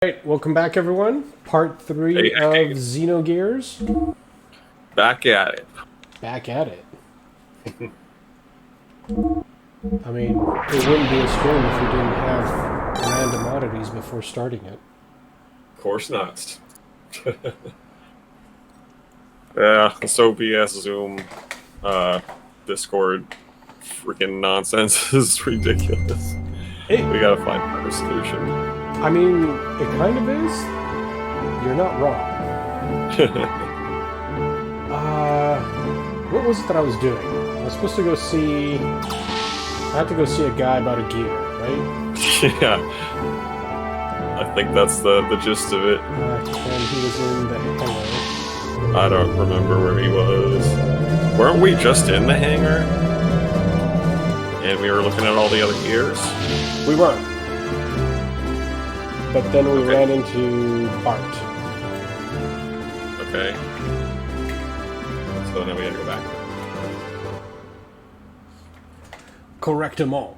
Alright, welcome back everyone. Part 3 of Xenogears. Back at it. Back at it. I mean, it wouldn't be a stream if we didn't have random oddities before starting it. Of course not. Yeah, this OBS, Zoom, Discord, freaking nonsense is ridiculous. We gotta find a solution. I mean, it kind of is. You're not wrong. What was it that I was doing? I was supposed to go see... I had to go see a guy about a gear, right? Yeah. I think that's the gist of it. And he was in the hangar. I don't remember where he was. Weren't we just in the hangar? And we were looking at all the other gears? We weren't. But then we ran into Bart. Okay. So then we had to go back. Correctement.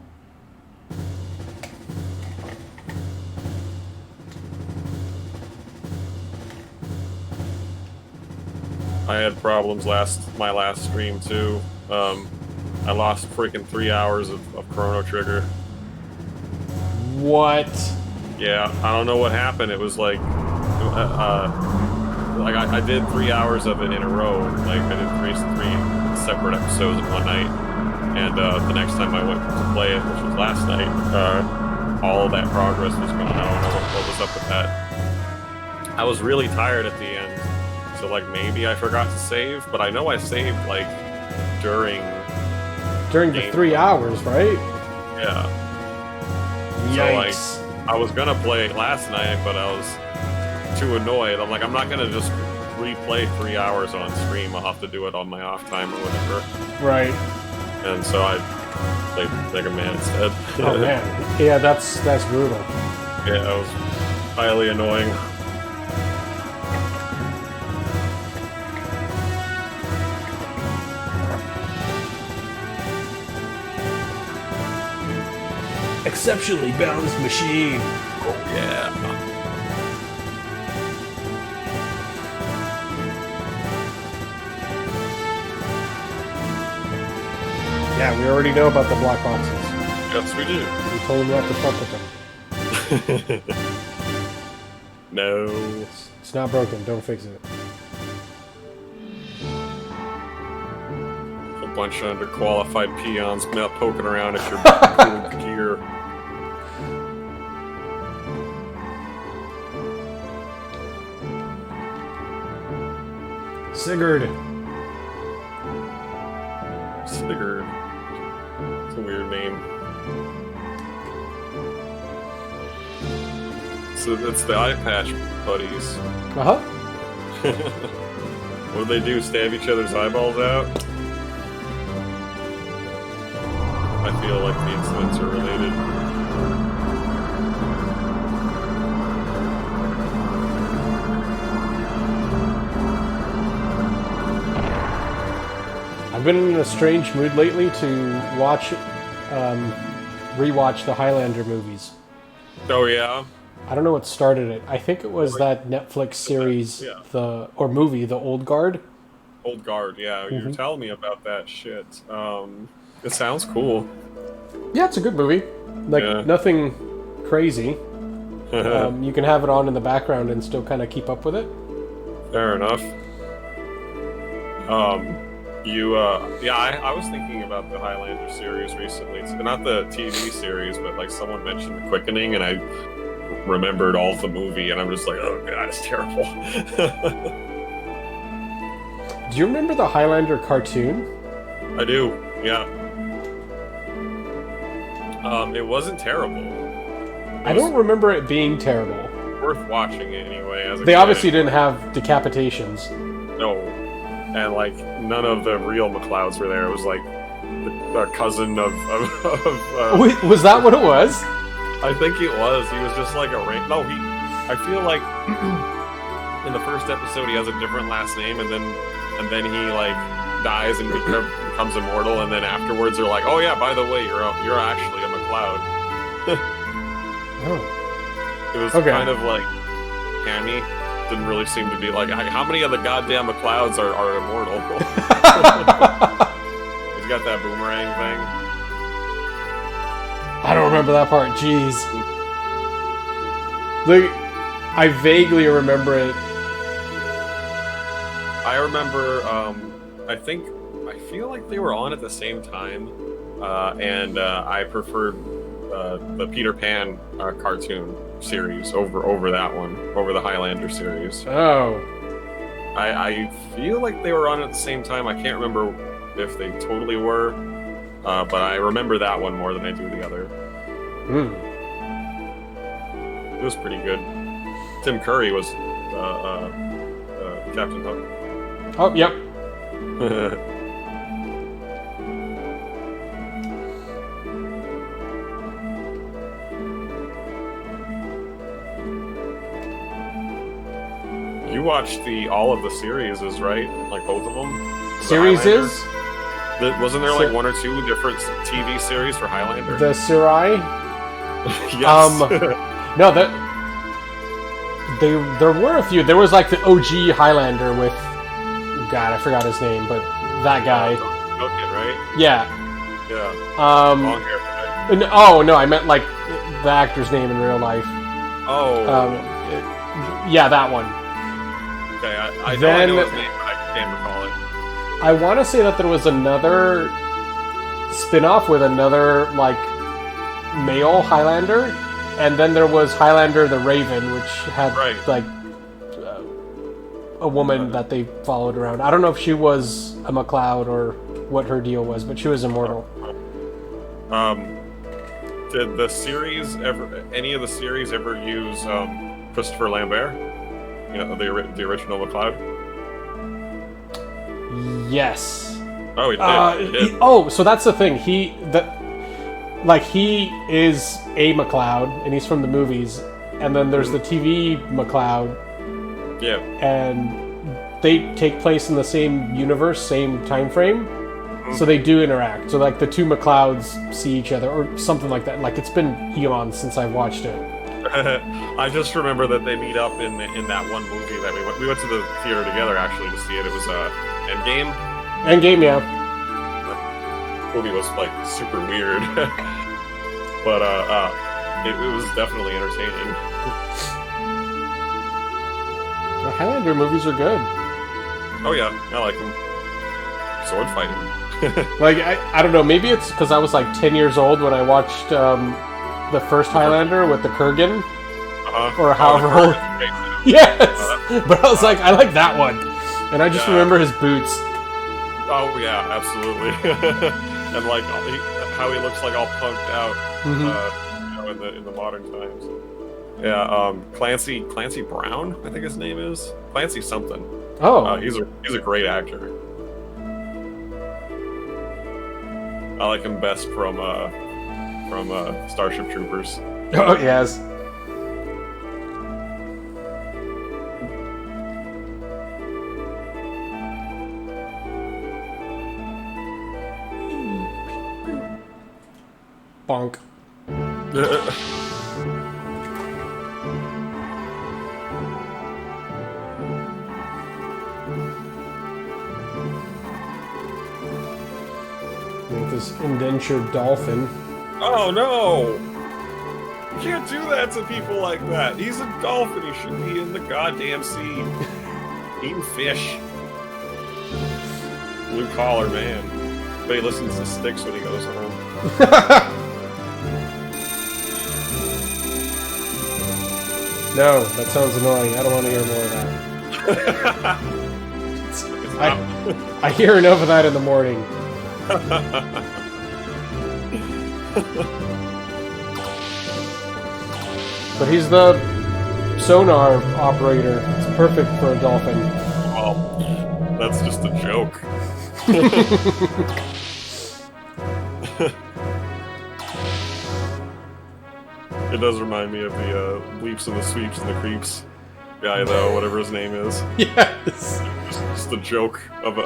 I had problems my last stream too. I lost freaking 3 hours of Chrono Trigger. What? Yeah, I don't know what happened. It was like I did 3 hours of it in a row. Like I did three separate episodes in one night, and the next time I went to play it, which was last night, all of that progress was gone. I don't know what was up with that. I was really tired at the end, so like maybe I forgot to save, but I know I saved like during the 3 hours, right? Yeah. Yikes. So like, I was gonna play it last night, but I was too annoyed. I'm like, I'm not gonna just replay 3 hours on stream. I'll have to do it on my off time or whatever. Right. And so I played Mega Man instead. Oh man. Yeah, that's brutal. Yeah, it was highly annoying. Exceptionally balanced machine. Oh yeah. Yeah, we already know about the black boxes. Yes, we do. We told them not to fuck with them. No. It's not broken. Don't fix it. A bunch of underqualified peons poking around at your cool gear. Sigurd. Sigurd. It's a weird name. So it's the eye patch buddies. Uh-huh. What do they do? Stab each other's eyeballs out? I feel like the incidents are related. I've been in a strange mood lately to rewatch the Highlander movies. Oh yeah? I don't know what started it. I think it was that Netflix series, Yeah. movie, The Old Guard. Old Guard, yeah. You were telling me about that shit. It sounds cool. Yeah, it's a good movie. Like, nothing crazy. You can have it on in the background and still kind of keep up with it. Fair enough. I was thinking about the Highlander series recently. It's not the TV series, but like someone mentioned The Quickening, and I remembered all of the movie, and I'm just like, oh god, it's terrible. Do you remember the Highlander cartoon? I do, yeah. It wasn't terrible. I don't remember it being terrible. Worth watching it anyway. As a They kid. obviously didn't have decapitations. No. And like none of the real McLeods were there. It was like the cousin of Wait, was that what it was? I think it was. He was just like a I feel like in the first episode he has a different last name, and then he like dies and becomes immortal, and then afterwards they're like, oh yeah, by the way, you're actually a McLeod. Oh. It was kind of like hammy. Didn't really seem to be like, how many of the goddamn McClouds are immortal? He's got that boomerang thing. I don't remember that part. Jeez. Like, I vaguely remember it. I remember, I feel like they were on at the same time, and I preferred the Peter Pan cartoon series over that one, over the Highlander series. Oh. I feel like they were on at the same time. I can't remember if they totally were, but I remember that one more than I do the other. It was pretty good. Tim Curry was Captain Hook. Oh, yep. You watched all of the series, right? Like both of them? Series is? Wasn't there like one or two different TV series for Highlander? The Sirai? Yes. No, there were a few. There was like the OG Highlander with, God, I forgot his name, but that guy. Duncan, right? Yeah. Yeah. Long hair. No, I meant like the actor's name in real life. Oh. Yeah, that one. Okay, I know his name, but I can't recall it. I want to say that there was another spin-off with another like male Highlander. And then there was Highlander the Raven, which had like a woman that they followed around. I don't know if she was a MacLeod or what her deal was, but she was immortal. Did the series any of the series ever use Christopher Lambert? You know, the original MacLeod? Yes. Oh, he did. So that's the thing. He is a MacLeod, and he's from the movies, and then there's the TV MacLeod. Yeah. And they take place in the same universe, same time frame, so they do interact. So like the two MacLeods see each other, or something like that. Like it's been eons since I watched it. I just remember that they meet up in that one movie that we went to the theater together actually to see it. It was Endgame. Endgame, yeah. Movie was like super weird, but it was definitely entertaining. The Highlander movies are good. Oh yeah, I like them. Sword fighting. Like I don't know, maybe it's because I was like 10 years old when I watched the first Highlander with the Kurgan, or however old. Yes, but I was like, I like that one, and I just remember his boots. Oh yeah, absolutely. And like how he looks like all punked out, in the modern times. Yeah, Clancy Brown, I think his name is Clancy something. Oh, he's a great actor. I like him best from Starship Troopers. Oh yes. Bonk. With this indentured dolphin. Oh no! You can't do that to people like that. He's a dolphin. He should be in the goddamn sea, eating fish. Blue collar man. But he listens to Styx when he goes home. No, that sounds annoying. I don't want to hear more of that. I hear enough of that in the morning. But he's the sonar operator. It's perfect for a dolphin. Well, that's just a joke. It does remind me of the Leaps and the Sweeps and the Creeps guy, though, whatever his name is. Yes. Just a joke of a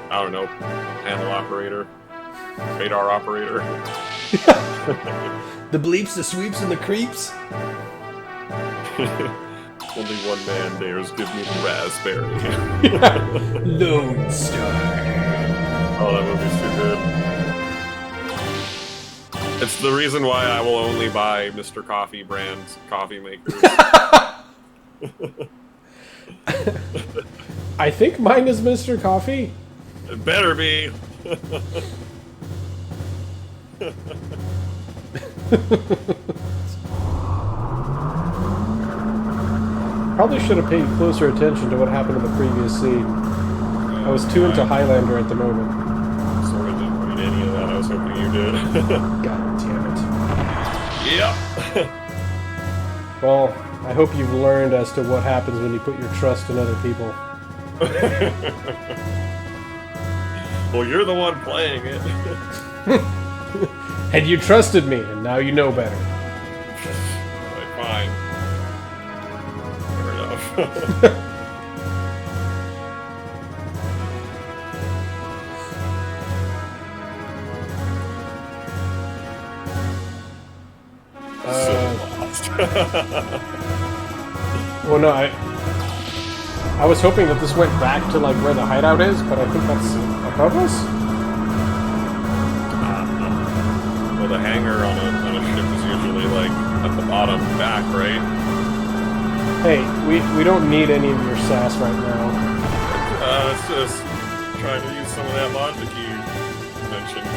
I don't know, panel operator, radar operator. The bleeps, the sweeps, and the creeps. Only one man dares give me the raspberry. Lone Star. Oh, that movie's too good. It's the reason why I will only buy Mr. Coffee brand's coffee makers. I think mine is Mr. Coffee. It better be. Probably should have paid closer attention to what happened in the previous scene. I was too into Highlander at the moment. Sort of didn't read any of that. I was hoping you did. God damn it. Yeah. Well, I hope you've learned as to what happens when you put your trust in other people. Well, you're the one playing it. And you trusted me, and now you know better. Right, fine. Fair enough. So lost. Well, no, I was hoping that this went back to, like, where the hideout is, but I think that's above us? Well, the hangar on a ship is usually, like, at the bottom back, right? Hey, we don't need any of your sass right now. It's just trying to use some of that logic you mentioned.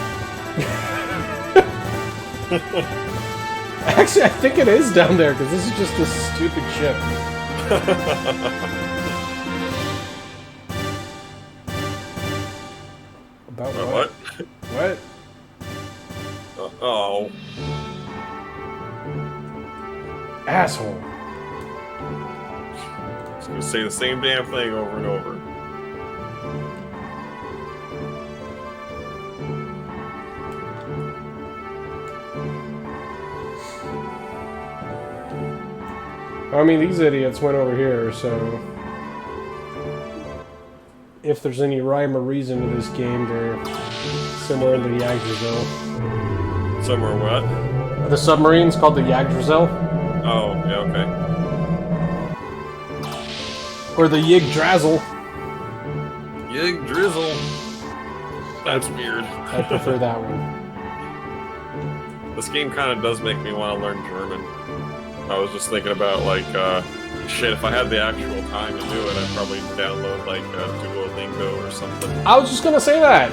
Actually, I think it is down there, because this is just a stupid ship. About what? What? Oh. Asshole. Just gonna say the same damn thing over and over. I mean, these idiots went over here, so... If there's any rhyme or reason to this game, they're somewhere in the Yggdrasil. Somewhere what? The submarine's called the Yggdrasil. Oh, yeah, okay. Or the Yggdrasil. Yggdrasil. That's weird. I prefer that one. This game kind of does make me want to learn German. I was just thinking about, like, shit, if I had the actual time to do it, I'd probably download, like, Duolingo or something. I was just gonna say that!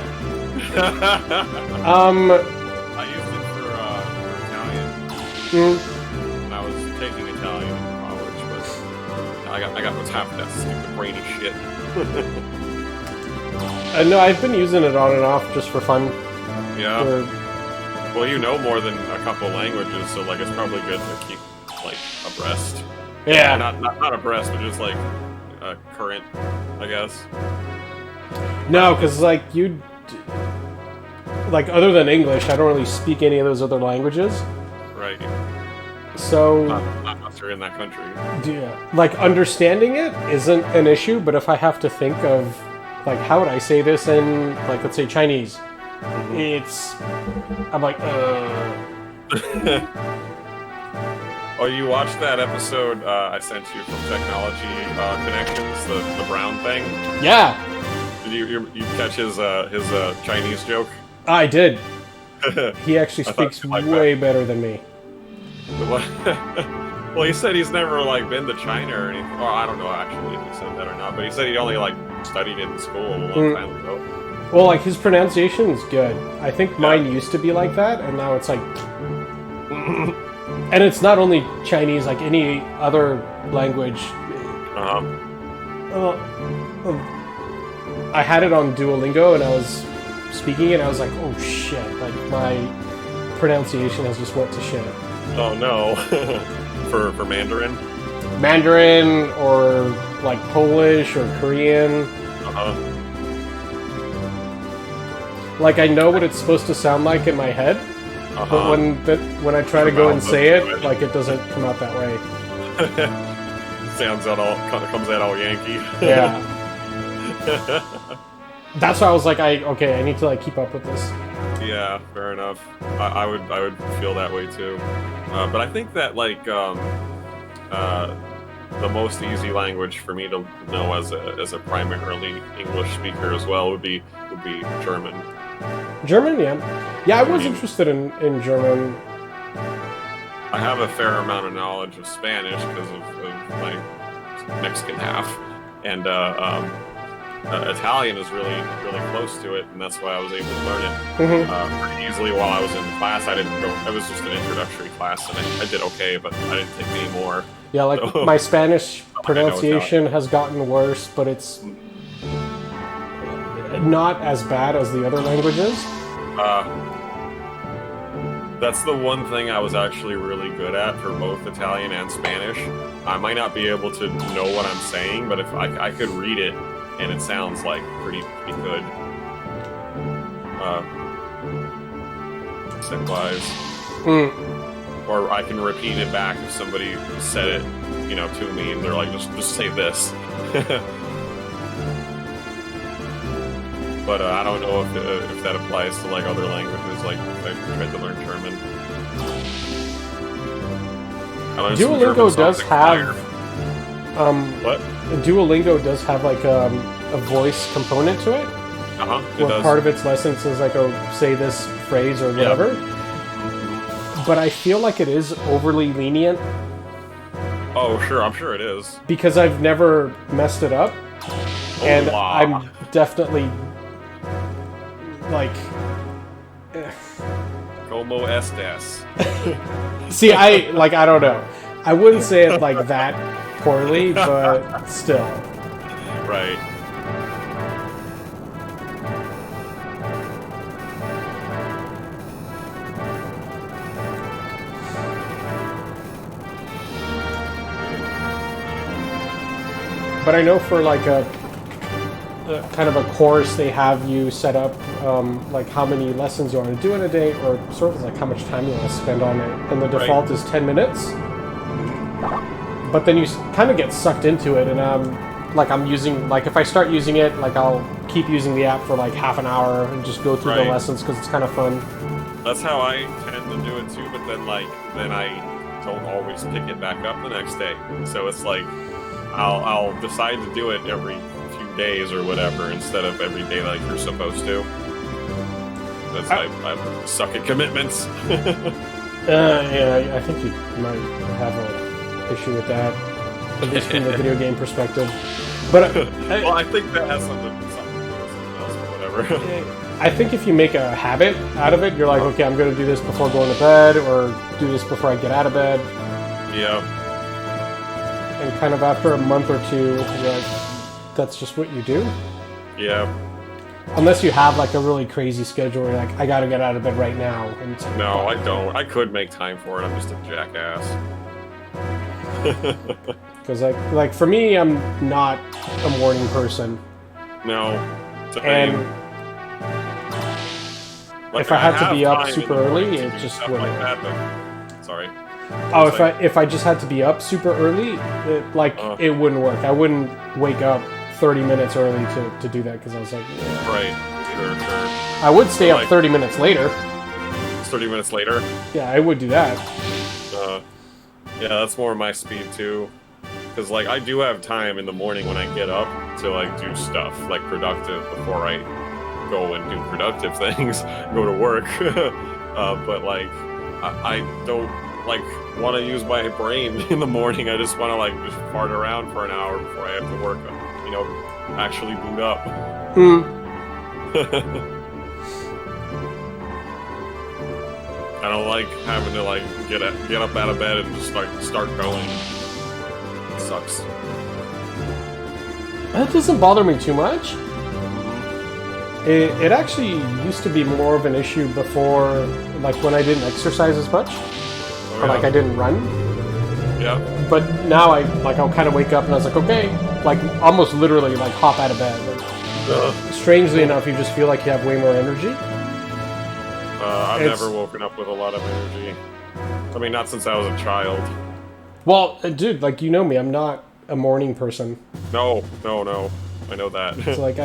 I used it for Italian. When I was taking Italian in college, but I got no time for that stupid brainy shit. No, I've been using it on and off just for fun. Yeah. Well, you know more than a couple languages, so, like, it's probably good to keep, like, abreast. Yeah. Not abreast, but just, like, current, I guess. No, because, like, like, other than English, I don't really speak any of those other languages. Right. So... Not unless you're in that country. Yeah. Like, understanding it isn't an issue, but if I have to think of, like, how would I say this in, like, let's say Chinese? It's... I'm like, Oh, you watched that episode I sent you from Technology Connections, the brown thing? Yeah! Did you catch his Chinese joke? I did. He actually speaks way better than me. Well, he said he's never, like, been to China or anything. Well, I don't know, actually, if he said that or not, but he said he only, like, studied it in school a long time ago. Well, like, his pronunciation is good. I think mine used to be like that, and now it's like... And it's not only Chinese, like any other language. I had it on Duolingo, and I was speaking it, and I was like, oh shit, like, my pronunciation has just went to shit. Oh no. For Mandarin? Mandarin, or, like, Polish, or Korean. Like, I know what it's supposed to sound like in my head, but when I try to go and say it, like, it doesn't come out that way. Comes out all Yankee. Yeah. That's why I was like, I need to, like, keep up with this. Yeah, fair enough. I would feel that way too. But I think that like the most easy language for me to know as a primarily English speaker as well would be German. German, yeah. I was interested in German. I have a fair amount of knowledge of Spanish because of my Mexican half, and Italian is really close to it, and that's why I was able to learn it pretty easily while I was in class. I didn't go; it was just an introductory class, and I did okay, but I didn't take any more. Yeah, like so, my Spanish pronunciation has gotten worse, but it's not as bad as the other languages. That's the one thing I was actually really good at for both Italian and Spanish. I might not be able to know what I'm saying, but if I could read it, and it sounds like pretty good. Wise. Or I can repeat it back if somebody said it, to me, and they're like, just say this. But I don't know if that applies to like other languages, like if I tried to learn German. Duolingo does have what? Duolingo does have like a voice component to it. Where part of its lessons is like, say this phrase or whatever. Yeah. But I feel like it is overly lenient. Oh, sure, I'm sure it is. Because I've never messed it up. And I'm definitely like... Como estas? See, I don't know. I wouldn't say it like that poorly, but still. Right. But I know for like a kind of a course, they have you set up like how many lessons you want to do in a day, or sort of like how much time you want to spend on it. And the default is 10 minutes. But then you kind of get sucked into it, and I'm using, like if I start using it, like I'll keep using the app for like half an hour and just go through the lessons because it's kind of fun. That's how I tend to do it too, but then I don't always pick it back up the next day. So it's like I'll decide to do it every few days or whatever instead of every day like you're supposed to. That's I suck at commitments. Yeah, I think you might have an issue with that, at least from the video game perspective. But well, I think that has something else, but whatever. I think if you make a habit out of it, you're like, okay, I'm going to do this before going to bed, or do this before I get out of bed. Yeah. And kind of after a month or two, you're like, that's just what you do? Yeah. Unless you have like a really crazy schedule where you're like, I got to get out of bed right now. And it's like, no, I don't. I could make time for it. I'm just a jackass. Because like for me, I'm not a morning person. No. And like, if I had to be up super early, it just wouldn't. Like that, but... Sorry. Oh, if I just had to be up super early, it wouldn't work. I wouldn't wake up 30 minutes early to do that because I was like, yeah. Right. Sure. I would stay up 30 minutes later. 30 minutes later? Yeah, I would do that. Yeah, that's more my speed too. Because like I do have time in the morning when I get up to like do stuff like productive before I go and do productive things, go to work. But like I don't like want to use my brain in the morning. I just want to like just fart around for an hour before I have to work, actually boot up. I don't like having to like get up out of bed and just like start going. It sucks. That doesn't bother me too much. It actually used to be more of an issue before, like when I didn't exercise as much, or like I didn't run. Yeah. But now I'll kind of wake up and I was like, okay, like almost literally like hop out of bed. Like, strangely enough, you just feel like you have way more energy. I've never woken up with a lot of energy. I mean, not since I was a child. Well, dude, like you know me, I'm not a morning person. No. I know that. It's like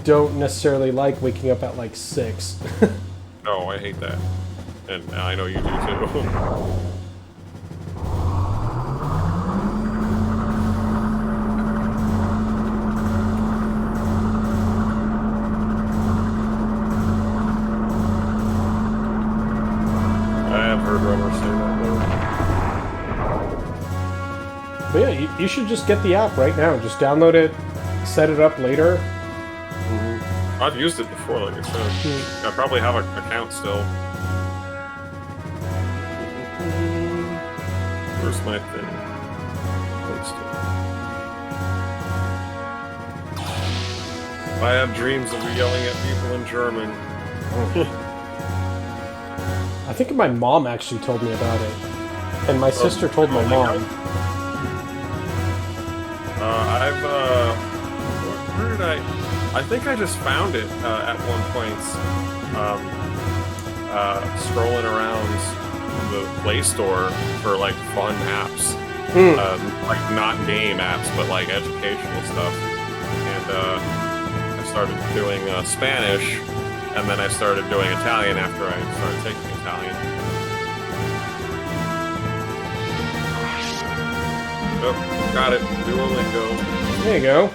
don't necessarily like waking up at like 6. Oh, I hate that. And I know you do too. But yeah, you should just get the app right now. Just download it, set it up later. I've used it before, like I said. I probably have an account still. Where's my thing? I have dreams of yelling at people in German. I think my mom actually told me about it. And my sister told my mom. Where did I think I just found it at one point. Scrolling around the Play Store for like fun apps, like not game apps, but like educational stuff. And I started doing Spanish, and then I started doing Italian after I started taking Italian. Oh, got it. Duolingo. There you go.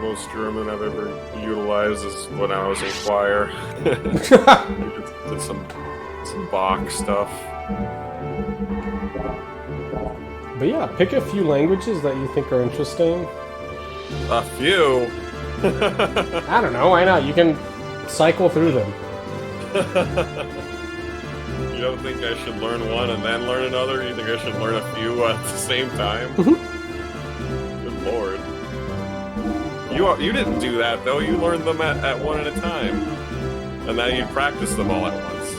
Most German I've ever utilized is when I was in choir. Did some Bach stuff. But yeah, pick a few languages that you think are interesting. A few? I don't know, why not? You can cycle through them. You don't think I should learn one and then learn another? You think I should learn a few at the same time? Good lord. You didn't do that, though. You learned them at one at a time. And then you practice them all at once.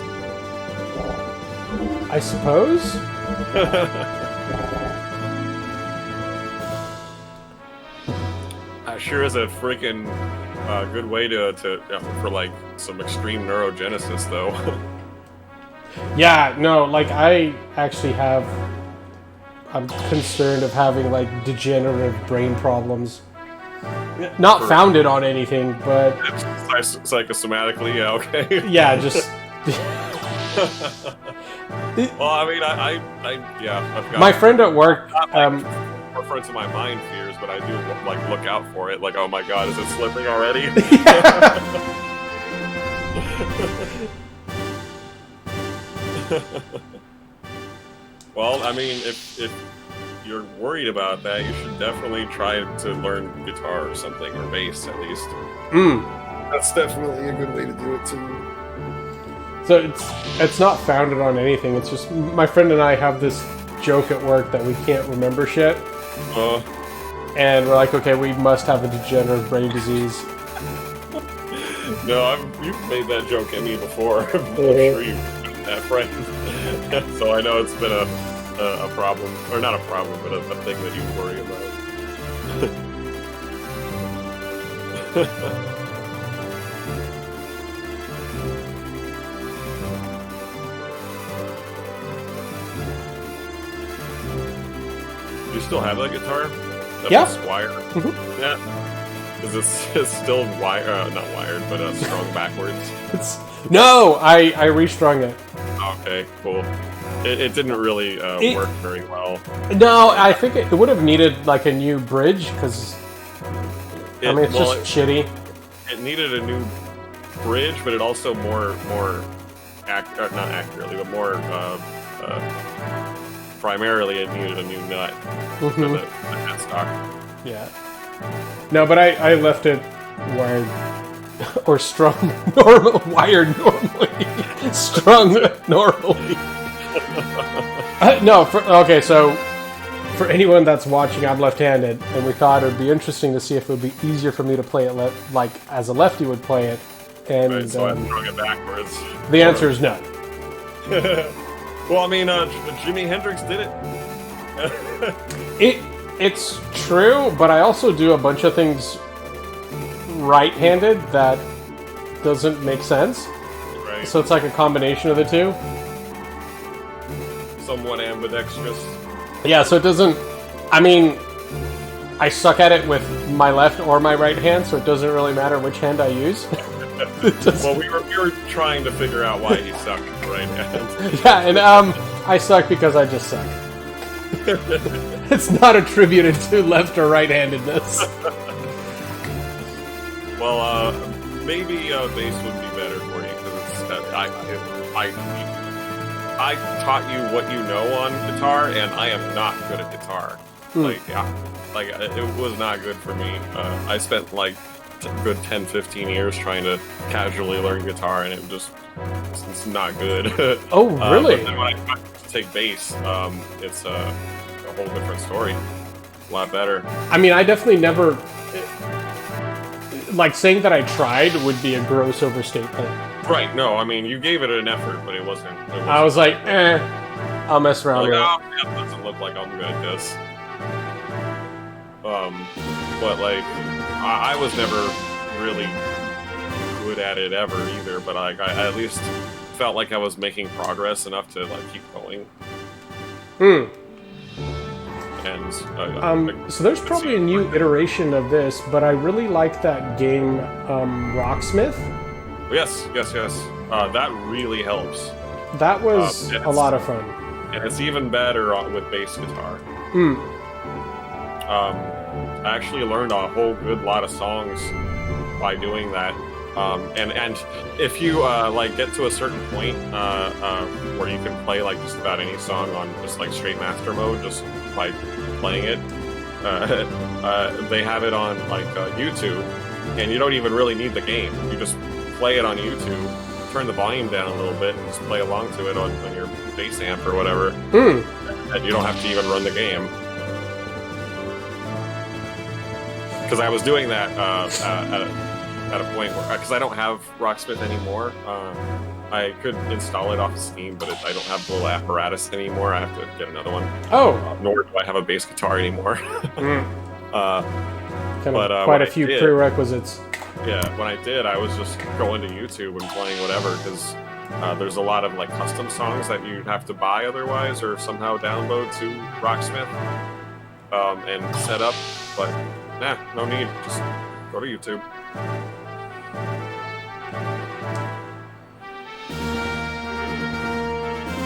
I suppose? Sure is a freaking good way to for like some extreme neurogenesis, though. Yeah, no, like I'm concerned of having like degenerative brain problems. Not founded on anything, but psychosomatically, yeah, okay. Yeah, just. Well, I mean, I've got my friend at work. Forefront of my mind fears, but I do like look out for it. Like, oh my god, is it slipping already? Well, I mean, if you're worried about that, you should definitely try to learn guitar or something, or bass at least. That's definitely a good way to do it too. So it's not founded on anything. It's just my friend and I have this joke at work that we can't remember shit. And we're like, okay, we must have a degenerative brain disease. No, you've made that joke at me before. I'm sure you've that friend. So I know it's been a problem, or not a problem, but a thing that you worry about. You still have that guitar? That wire? Yeah. Is it still not wired, but strung backwards? No, I restrung it. Okay, cool. It didn't really work very well. No, I think it would have needed like a new bridge, because it's just shitty. It needed a new bridge, but it also not accurately, but more primarily it needed a new nut for the headstock. Yeah. No, but I left it wired or strung wired normally, strung normally. Okay, so for anyone that's watching, I'm left-handed, and we thought it would be interesting to see if it would be easier for me to play it like as a lefty would play it. And right, so I strung it backwards. The answer is no. Well, I mean, Jimi Hendrix did it. It's true, but I also do a bunch of things right-handed that doesn't make sense. Right. So it's like a combination of the two. Somewhat ambidextrous. Yeah, so it doesn't... I mean, I suck at it with my left or my right hand, so it doesn't really matter which hand I use. Well, we were trying to figure out why he sucked with the right hand. Yeah, and I suck because I just suck. It's not attributed to left or right-handedness. Well, maybe bass would be better for you because I taught you what you know on guitar, and I am not good at guitar. It was not good for me. I spent like a good 10-15 years trying to casually learn guitar, and it's not good. Oh, really? But then when I take bass, it's a whole different story. A lot better. I mean, I definitely never... Like, saying that I tried would be a gross overstatement. Right, no, I mean, you gave it an effort, but it wasn't I was like, I'll mess around with it. Oh, that doesn't look like I'm good at this. But, like, I was never really good at it ever either, but I at least felt like I was making progress enough to, like, keep going. And so there's probably a new iteration of this, but I really like that game, Rocksmith. Yes. That really helps. That was a lot of fun. And it's even better with bass guitar. I actually learned a whole good lot of songs by doing that. And if you like get to a certain point where you can play like just about any song on just like straight master mode, just by playing it, they have it on like YouTube, and you don't even really need the game. You just play it on YouTube, turn the volume down a little bit, and just play along to it on your bass amp or whatever. And you don't have to even run the game. Because I was doing that at a point where, because I don't have Rocksmith anymore, I could install it off of Steam, but I don't have the little apparatus anymore. I have to get another one. Oh! Nor do I have a bass guitar anymore. Quite a few prerequisites. Yeah, when I did, I was just going to YouTube and playing whatever, because there's a lot of like custom songs that you'd have to buy otherwise, or somehow download to Rocksmith and set up, but no need. Just go to YouTube.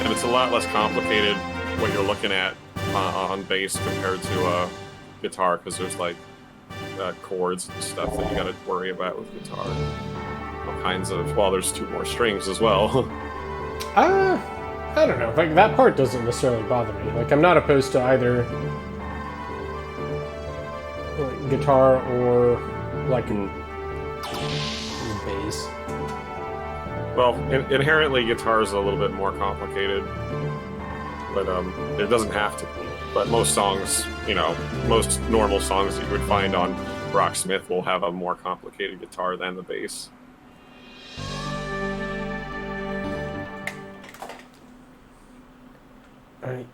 And it's a lot less complicated what you're looking at on bass compared to guitar, because there's like chords and stuff that you gotta worry about with guitar. All kinds of... Well, there's 2 more strings as well. I don't know. Like, that part doesn't necessarily bother me. Like, I'm not opposed to either like, guitar or like bass. Well, inherently guitar is a little bit more complicated, but it doesn't have to be. But most songs, most normal songs that you would find on Rocksmith will have a more complicated guitar than the bass.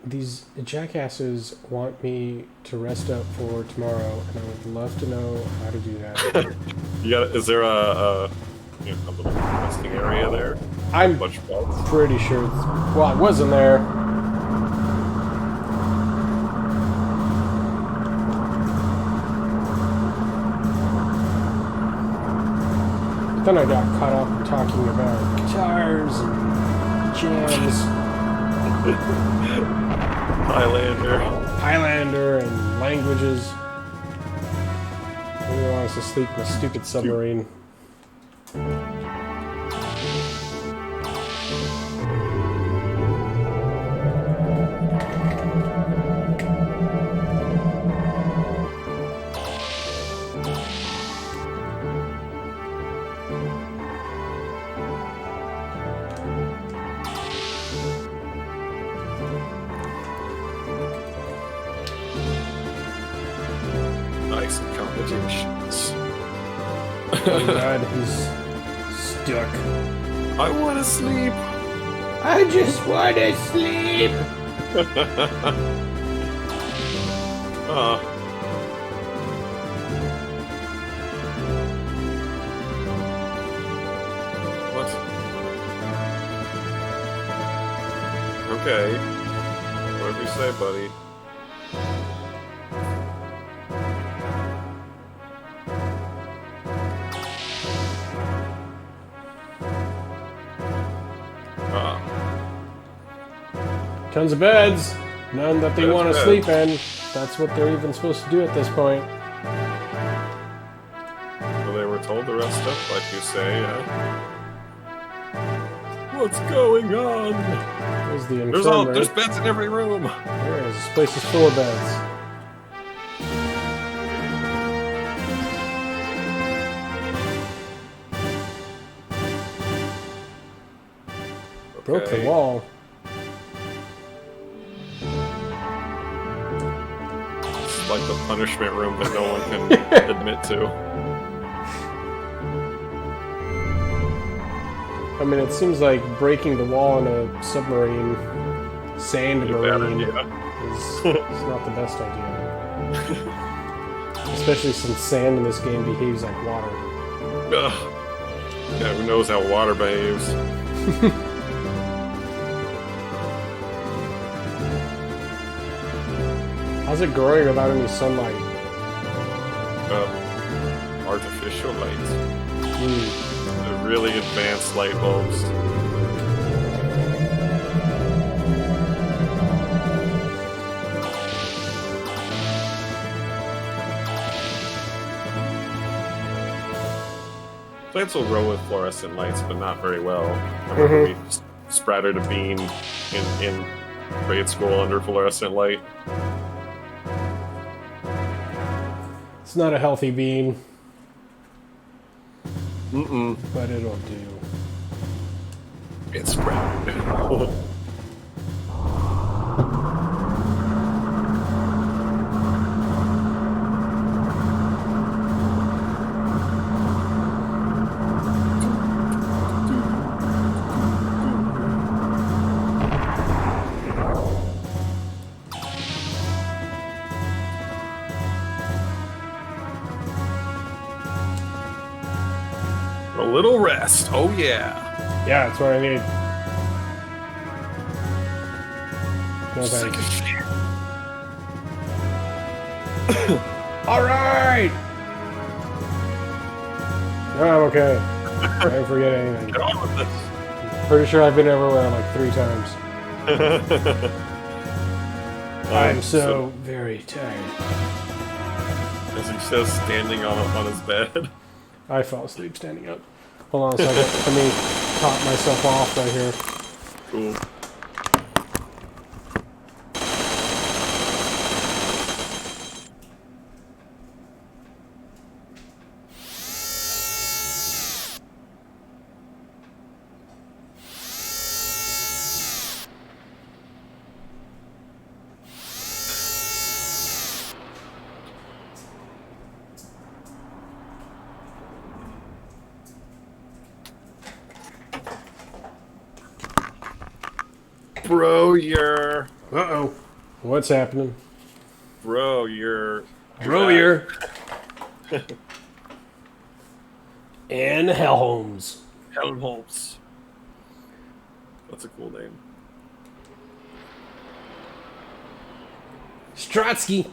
These jackasses want me to rest up for tomorrow, and I would love to know how to do that. Is there a little resting area there? I'm pretty sure well, I wasn't there. But then I got caught up talking about guitars and jams. Highlander and languages. Nobody wants to sleep in a stupid submarine. Nice accommodations. Oh god, he's stuck. I want to sleep. I just want to sleep. Okay. Whatever you say, buddy. Tons of beds. None that they want to sleep in. That's what they're even supposed to do at this point. Well, they were told to rest up, like you say, yeah. What's going on? There's the infirmary. There's beds in every room. There is. This place is full of beds. Okay. Broke the wall. It's like the punishment room that no one can admit to. I mean, it seems like breaking the wall in a submarine, sand marine, is not the best idea. Especially since sand in this game behaves like water. Ugh. Yeah, who knows how water behaves? How's it growing without any sunlight? Artificial light. They're really advanced light bulbs. Plants will grow with fluorescent lights, but not very well. I remember we sprouted a bean in grade school under fluorescent light. It's not a healthy bean. But it'll do. It's sprouted. A little rest. Oh, yeah. Yeah, that's what I need. No thanks. Alright! No, I'm okay. I didn't forget anything. Get on with this. Pretty sure I've been everywhere like 3 times. I'm so very tired. As he says, standing on his bed. I fell asleep standing up. Hold on a second. Let me top myself off right here. Cool. Bro, you're... Uh-oh. What's happening? Bro, you're... And Helmholtz. Helmholtz. That's a cool name. Stratsky.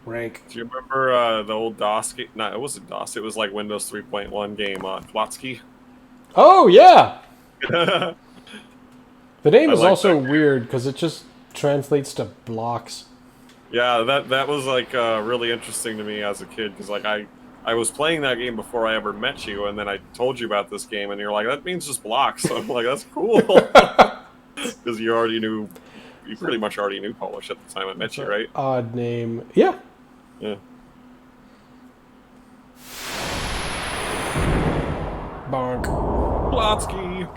Rank. Do you remember the old DOS game? No, it wasn't DOS. It was like Windows 3.1 game, Klotsky. Oh, yeah! The name is also weird because it just translates to blocks. Yeah, that was like really interesting to me as a kid because like I was playing that game before I ever met you, and then I told you about this game, and you're like, that means just blocks. So I'm like, that's cool because you pretty much already knew Polish at the time I met you, right? Odd name, yeah. Yeah. Bonk. Klotsky.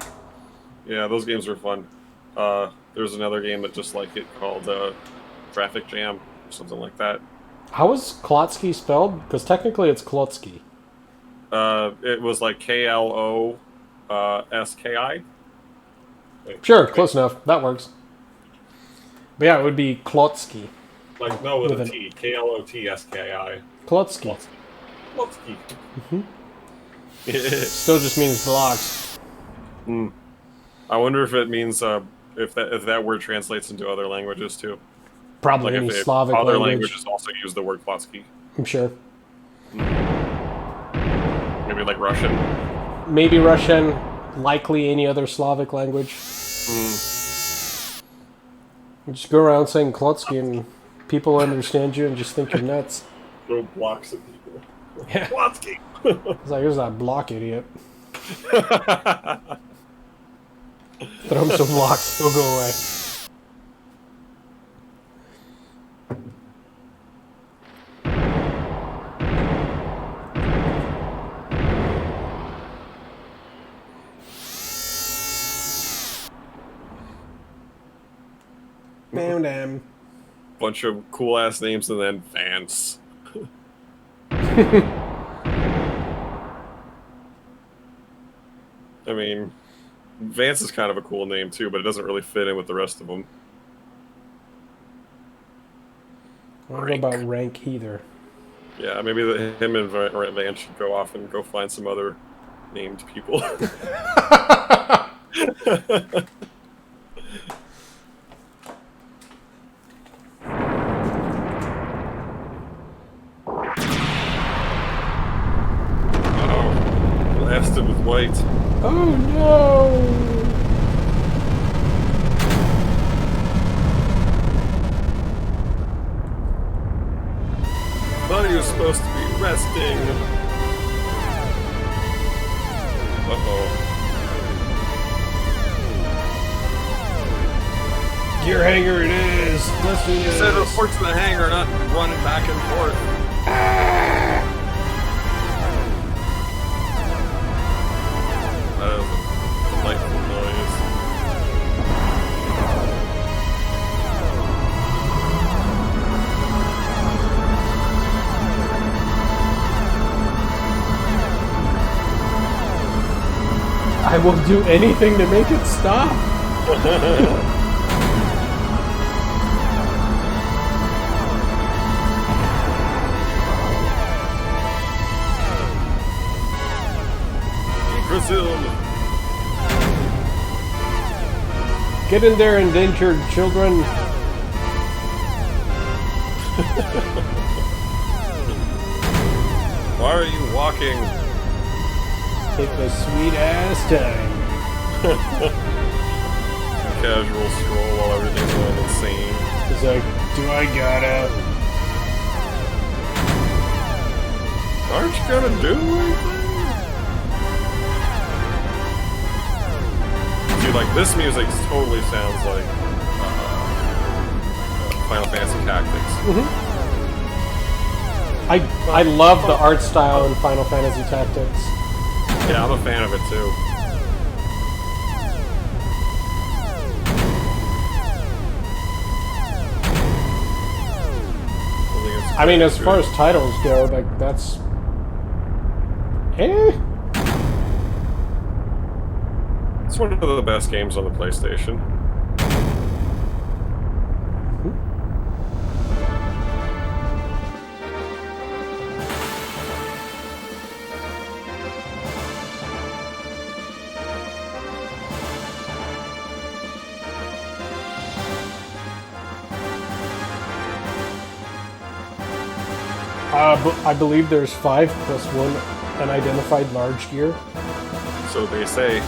Yeah, those games were fun. There's another game that just like it called Traffic Jam or something like that. How is Klotsky spelled? Because technically it's Klotsky. It was like Kloski. Sure, close enough. That works. But yeah, it would be Klotsky. Like, no, with a T. Klotski. Klotsky. Klotsky. Still just means blocks. Mm. I wonder if it means if that word translates into other languages too. Probably Like any if Slavic other language. languages also use the word Klotski. I'm sure. Maybe like Russian. Maybe Russian. Likely any other Slavic language. You just go around saying Klotsky and people understand you and just think you're nuts. Throw blocks at people. Yeah. Klotsky! It's like, here's that block idiot. Throw him some blocks, he'll go away. Bam, damn. Bunch of cool ass names and then Vance. I mean, Vance is kind of a cool name too, but it doesn't really fit in with the rest of them. I don't know about rank either. Yeah, maybe him and Vance should go off and go find some other named people. Blasted with white. Oh no! Thought he was supposed to be resting. Uh-oh. Gear hanger it is! Let's do this! Said report to the hangar, not running back and forth. That is a delightful noise. I will do anything to make it stop! Brazil. Get in there, endangered children! Why are you walking? Take a sweet ass time. Casual stroll while everything's going insane. It's like, do I gotta? Aren't you gonna do anything? See, like, this music totally sounds like Final Fantasy Tactics. I love the art style in Final Fantasy Tactics. Yeah, I'm a fan of it too. I mean, as far as titles go, like, that's... It's one of the best games on the PlayStation. I believe there's 5 plus 1 unidentified large gear. So they say.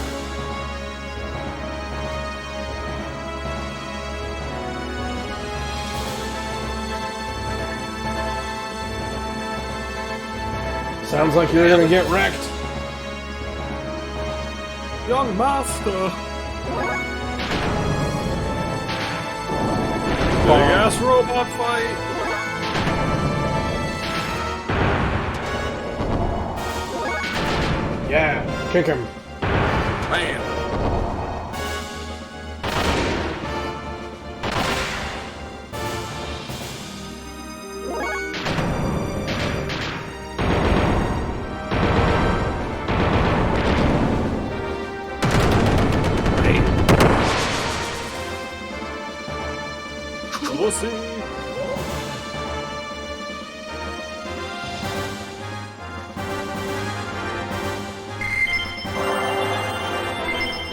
Sounds like you're gonna get wrecked. Young master. Big ass robot fight. Yeah, kick him. Bam. We'll see.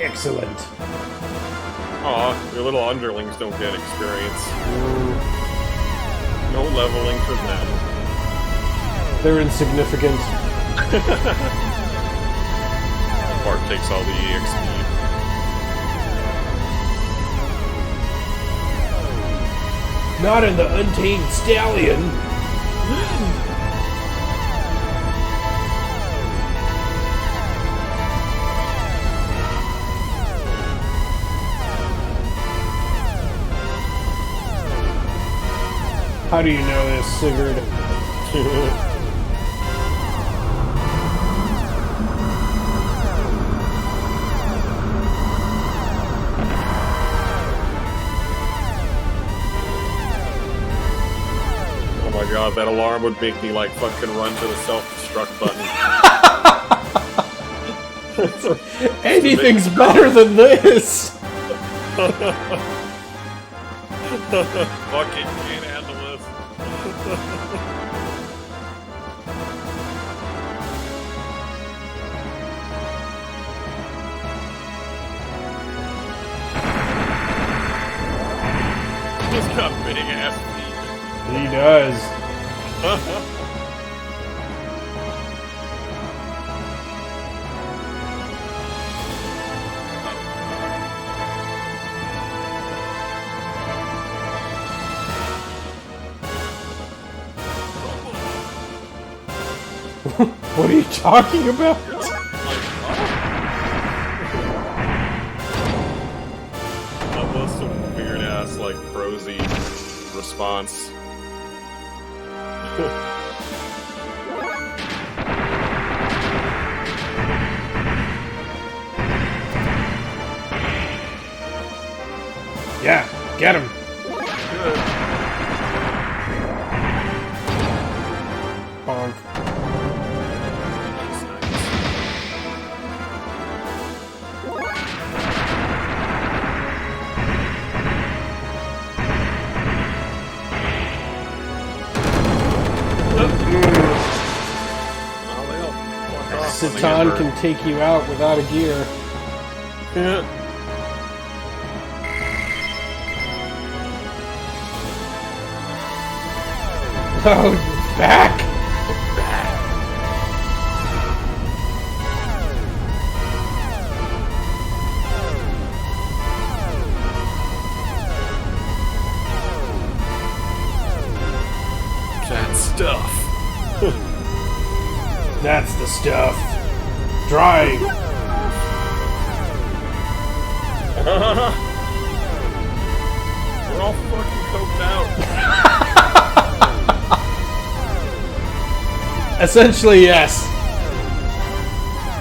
Excellent. Aw, your little underlings don't get experience. No leveling for them. They're insignificant. Bart takes all the EXP. Not in the Untamed Stallion. How do you know this, Sigurd? Oh my god, that alarm would make me like fucking run to the self-destruct button. Anything's better than this! Fucking can't handle this. He's got big ass feet. He does. What are you talking about? That was some weird ass, like, prosy response. Yeah, get him. Good. Bonk. Nice, nice. Well, they'll walk off when they get Satan hurt. can take you out without a gear. Yeah. Oh, back! That stuff. That's the stuff. Drive! We're all fucking coked out. Essentially, yes.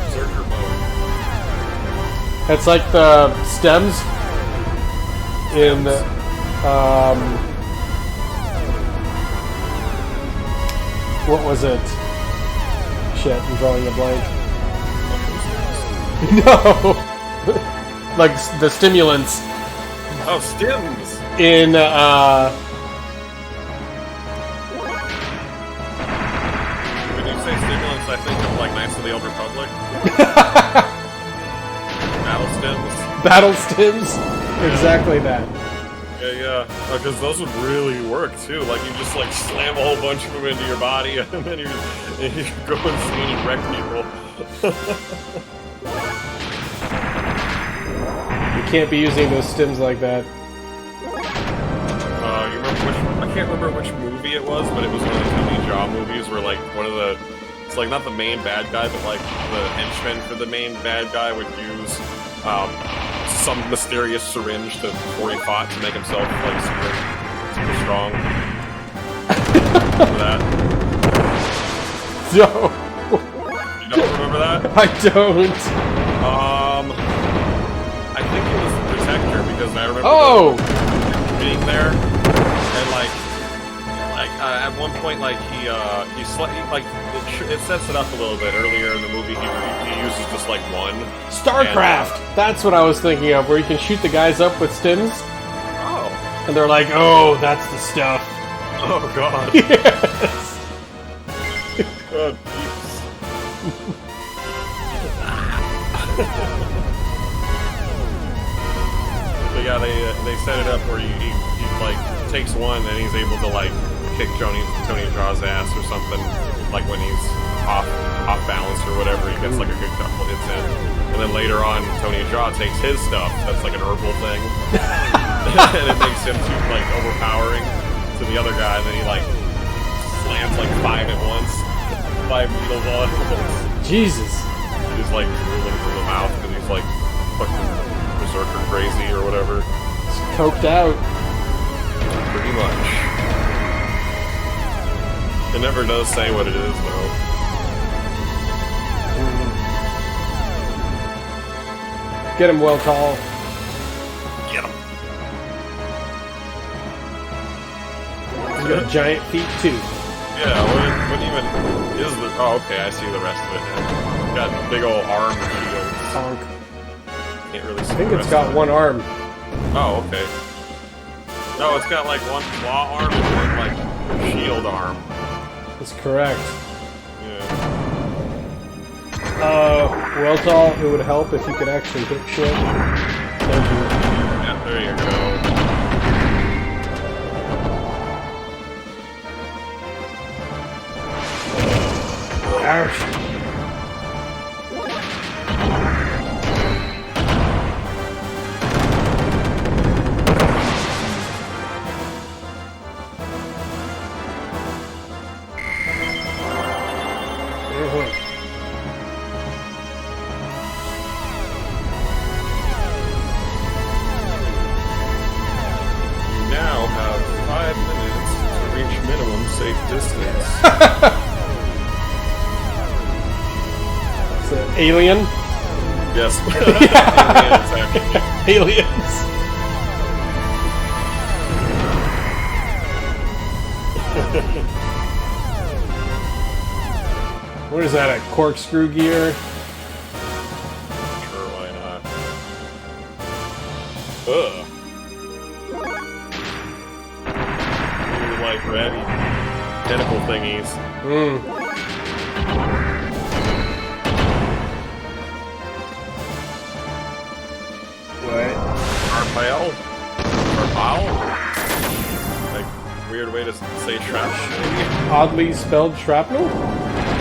Berserker mode. It's like the stems in what was it? Shit, I'm drawing a blank. No! Like the stimulants Oh, stims! in When you say stimulants, I think of like Knights of the Old Republic. Battle stims. battle stims. Exactly that. Yeah. Because those would really work too. Like you just like slam a whole bunch of them into your body, and then you go insane and wreck people. You can't be using those stims like that. You remember which? I can't remember which movie it was, but it was one of the Tony Jaa movies where like one of the, it's like not the main bad guy, but like the henchman for the main bad guy would use some mysterious syringe before he fought to make himself like super strong. Remember that? No, You don't remember that? I don't. I think it was the Protector because I remember being there and like at one point like he like it sets it up a little bit earlier in the movie. He uses just like one StarCraft. That's what I was thinking of, where you can shoot the guys up with stims, Oh. and they're like, "Oh, that's the stuff." Oh god. Yes. God, jeez. So yeah, they set it up where he like takes one and he's able to like kick Tony Jaw's ass or something, like when he's off balance or whatever. He gets like a good couple hits in, and then later on Tony Jaw takes his stuff that's like an herbal thing, and it makes him too like overpowering to the other guy. And then he like slams like 5 at once, 5 needles all at once. Jesus. He's like drooling from the mouth because he's like fucking berserker crazy or whatever. It's coked out. Pretty much. It never does say what it is though. Get him, well tall. Get him. He's got giant feet too. Yeah, what even is the... Oh, okay, I see the rest of it now. Got big old arm shields. Honk. Can't really see I think the it's rest got of it. one arm. Oh, okay. No, it's got like one claw arm and one like shield arm. That's correct. Yeah. Well tall, it would help if you could actually hit shit. Thank you. Yeah, there you go. Ouch. You now have 5 minutes to reach minimum safe distance. It's an alien. Yes. Aliens. What is that, a corkscrew gear? Sure, why not? Ugh. Weird, like, red tentacle thingies. What? Arpile? Like, weird way to say shrapnel. Oddly spelled shrapnel?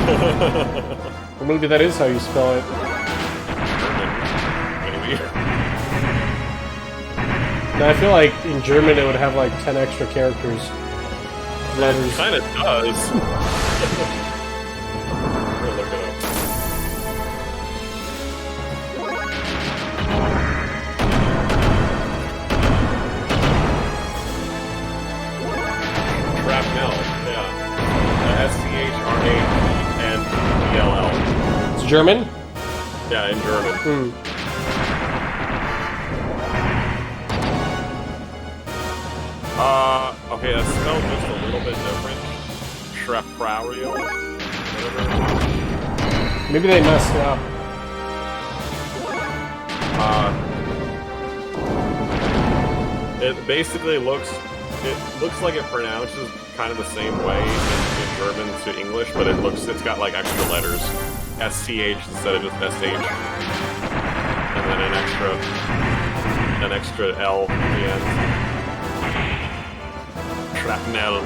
Or maybe that is how you spell it. Maybe. No, I feel like in German it would have like 10 extra characters. Letters. It kind of does. We'll look it up. Shrapnel, yeah. SCHRAPNELL. It's German? Yeah, in German. Okay, that's spelled just a little bit different. Shrapnel, whatever. Maybe they messed up. It basically looks like it pronounces kind of the same way in German to English, but it's got like extra letters. SCH instead of just SH. And then an extra L at the end. Shrapnel.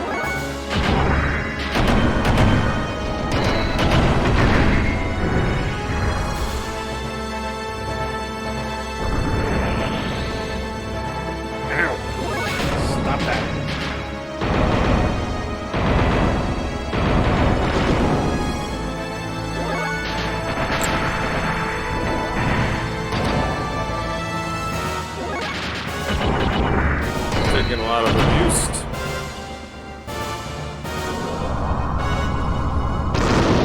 Ow. Stop that. Taking a lot of abuse.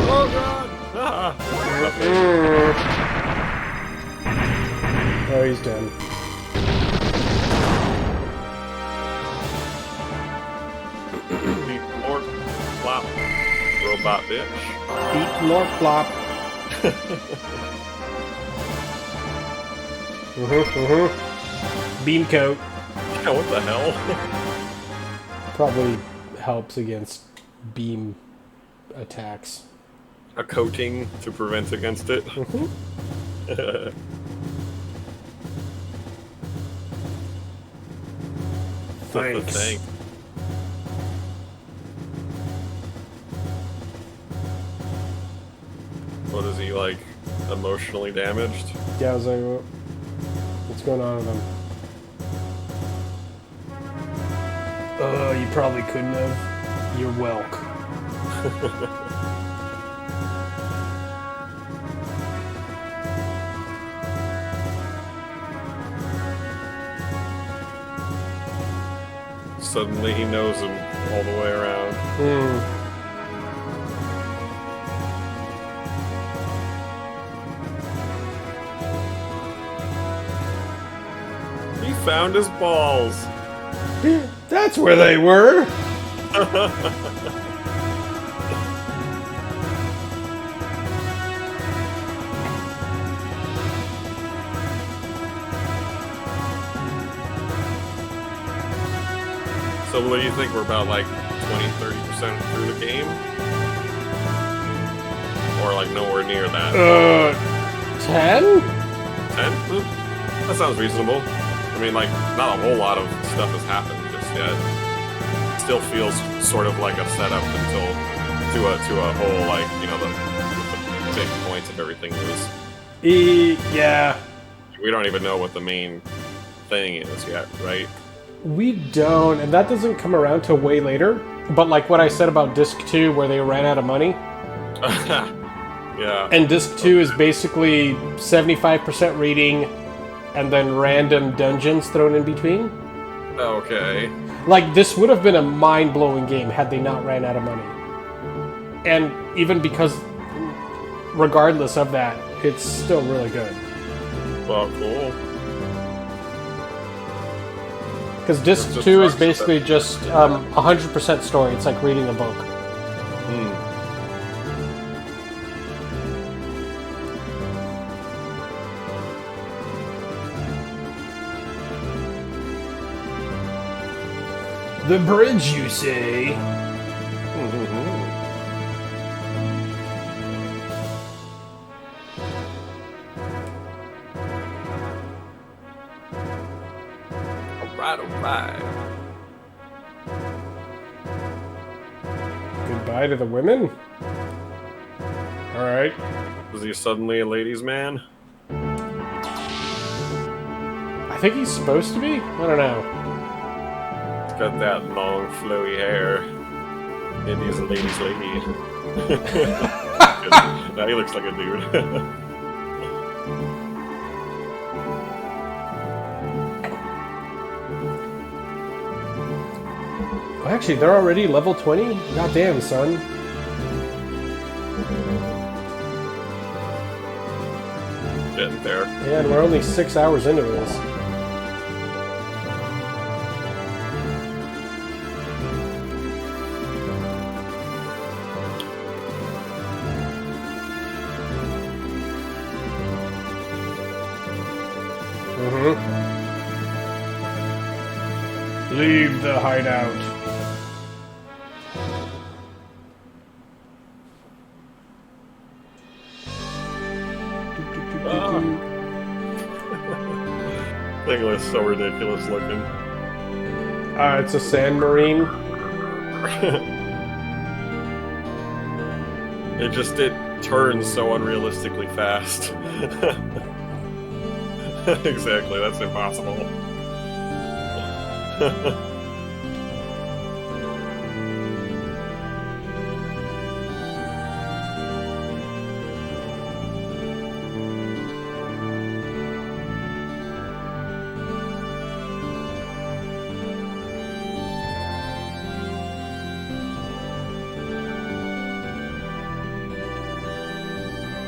Oh god! Ah. Oh, he's done. Beat Lord Flop. Robot bitch. Beat more flop. Beam coat. Yeah, what the hell? Probably helps against beam attacks. A coating to prevent against it. Thanks. Thanks. What is he, like, emotionally damaged? Yeah, I was like, what's going on with him? You probably couldn't have. You're welcome. Suddenly he knows him all the way around. He found his balls. That's where they were. So what do you think? We're about like 20-30% through the game? Or like nowhere near that? 10? 10? That sounds reasonable. I mean, like, not a whole lot of stuff has happened just yet. It still feels sort of like a setup until to a whole, like, you know, the big points of everything is. Yeah. We don't even know what the main thing is yet, right? We don't, and that doesn't come around till way later. But like what I said about Disc 2, where they ran out of money. Yeah. And Disc 2 is basically 75% reading, and then random dungeons thrown in between. Okay. Like, this would have been a mind-blowing game had they not ran out of money. And even because, regardless of that, it's still really good. Well, cool. Because Disc 2 is basically just 100% story. It's like reading a book. The bridge, you say? Alright. Goodbye to the women? Alright. Was he suddenly a ladies' man? I think he's supposed to be? I don't know. He's got that long, flowy hair. And he's a ladies' lady. Now he looks like a dude. Actually, they're already level 20? Goddamn, son. Getting there. Yeah, and we're only 6 hours into this. Leave the hideout. Thing was so ridiculous looking. It's a sand marine. It turns so unrealistically fast. Exactly, that's impossible.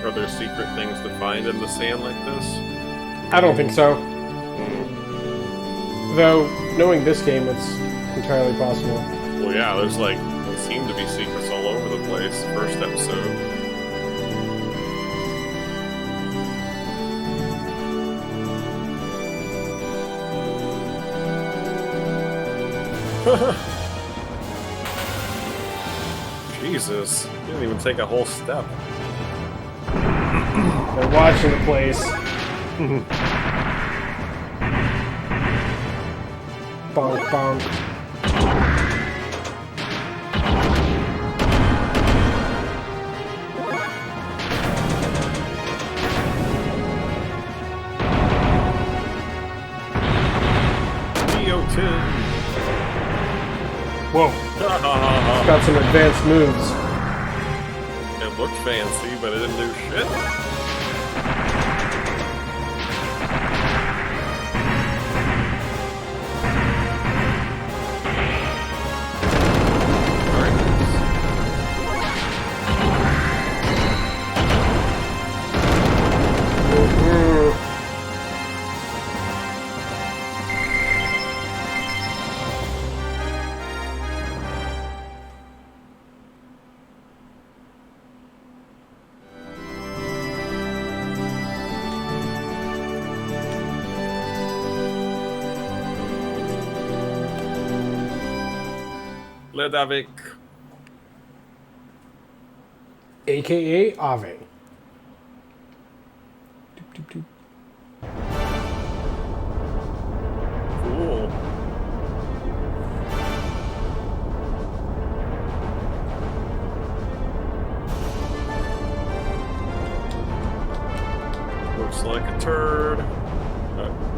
Are there secret things to find in the sand like this? I don't think so. Though, knowing this game, it's entirely possible. Well, yeah, there's like, there seem to be secrets all over the place. First episode. Jesus, you didn't even take a whole step. They're watching the place. bonk, bonk. Whoa. Got some advanced moves. It looked fancy, but it didn't do shit. Ledavik. AKA Ave. Doop, doop, doop. Cool. Looks like a turd.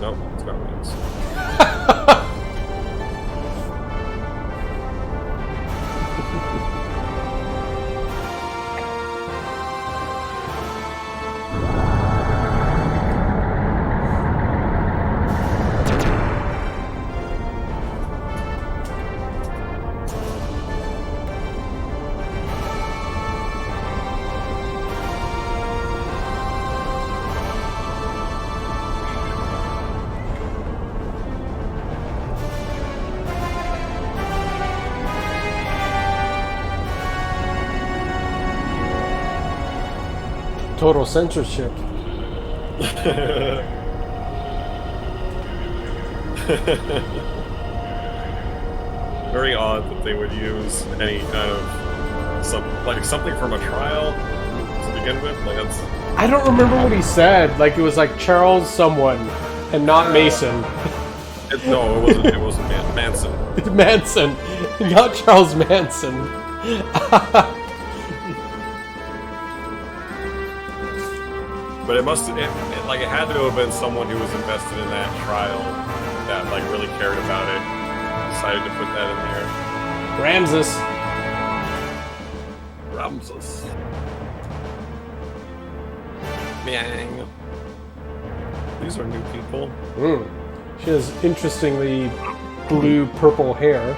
Nope, it's got wings. Total censorship. Very odd that they would use any kind of something from a trial to begin with. Like that's. I don't remember what he said. Like it was like Charles someone, and not Mason. No, it wasn't. It wasn't Manson. Manson, not Charles Manson. But it must. It had to have been someone who was invested in that trial that like really cared about it. Decided to put that in there. Ramses. Meow. These are new people. She has interestingly blue-purple hair.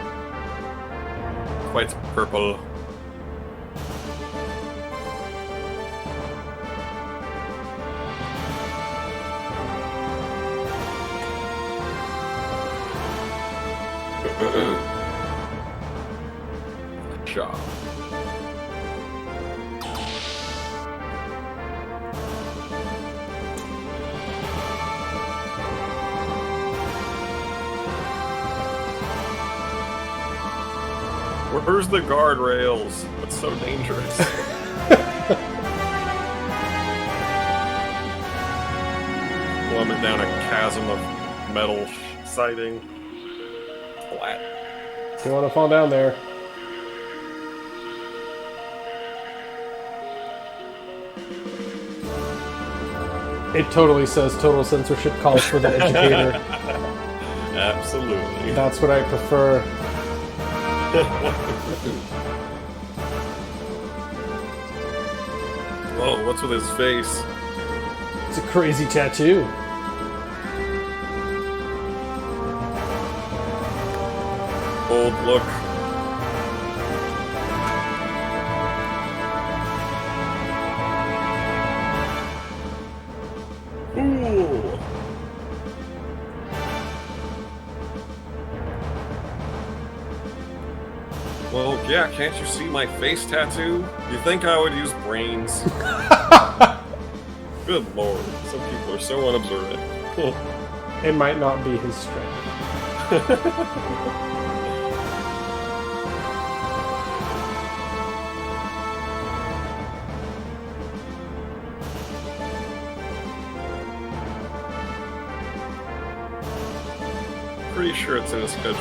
Quite purple. Job. Where's the guardrails? That's so dangerous. Plummet down a chasm of metal siding. Flat. You want to fall down there? It totally says total censorship calls for the educator. Absolutely. That's what I prefer. Whoa, what's with his face? It's a crazy tattoo. Bold look. Ooh. Well, yeah, can't you see my face tattoo? You think I would use brains? Good lord, some people are so unobservant. It might not be his strength. Pretty pretty sure it's in the schedule.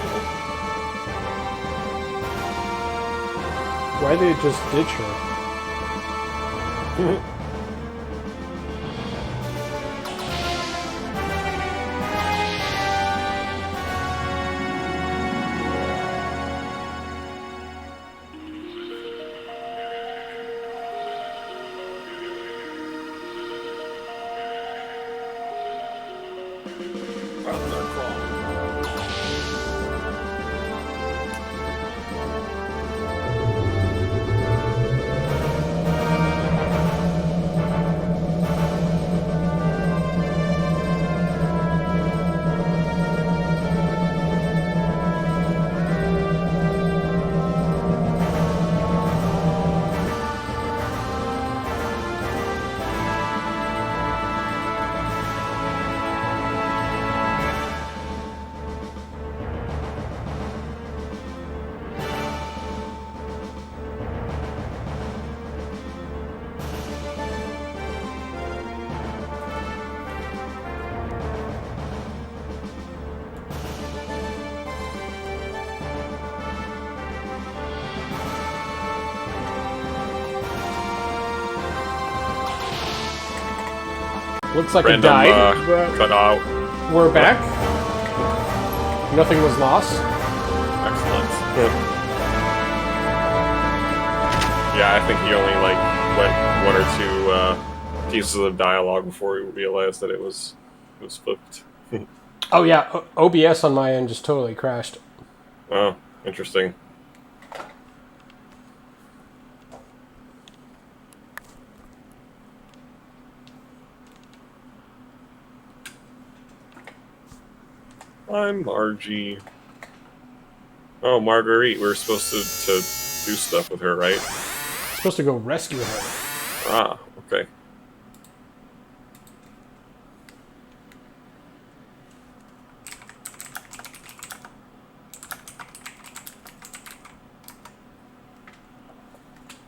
Why they just ditch her? Looks like Random, it died, but cut out. we're back. Nothing was lost. Excellent. Yeah, I think he only like went one or two pieces of dialogue before he realized that it was flipped. Oh yeah, OBS on my end just totally crashed. Oh, interesting. I'm Margie. Oh, Marguerite. We're supposed to do stuff with her, right? Supposed to go rescue her. Ah, okay.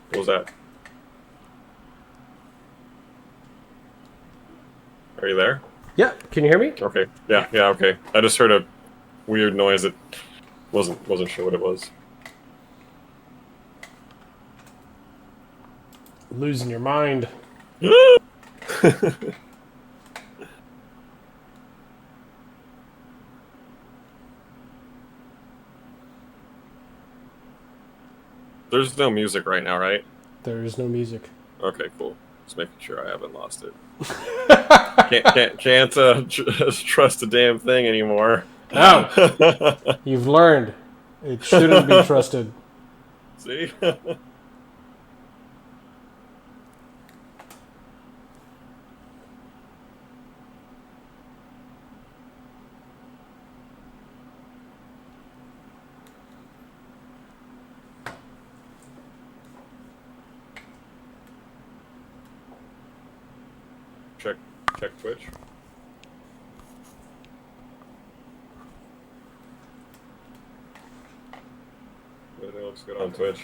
What was that? Are you there? Yeah, can you hear me? Okay. Yeah, okay. I just heard a weird noise that wasn't sure what it was. Losing your mind. There's no music right now, right? There is no music. Okay, cool. Just making sure I haven't lost it. Can't trust a damn thing anymore. No, you've learned. It shouldn't be trusted. See? Check Twitch. It looks good on Twitch.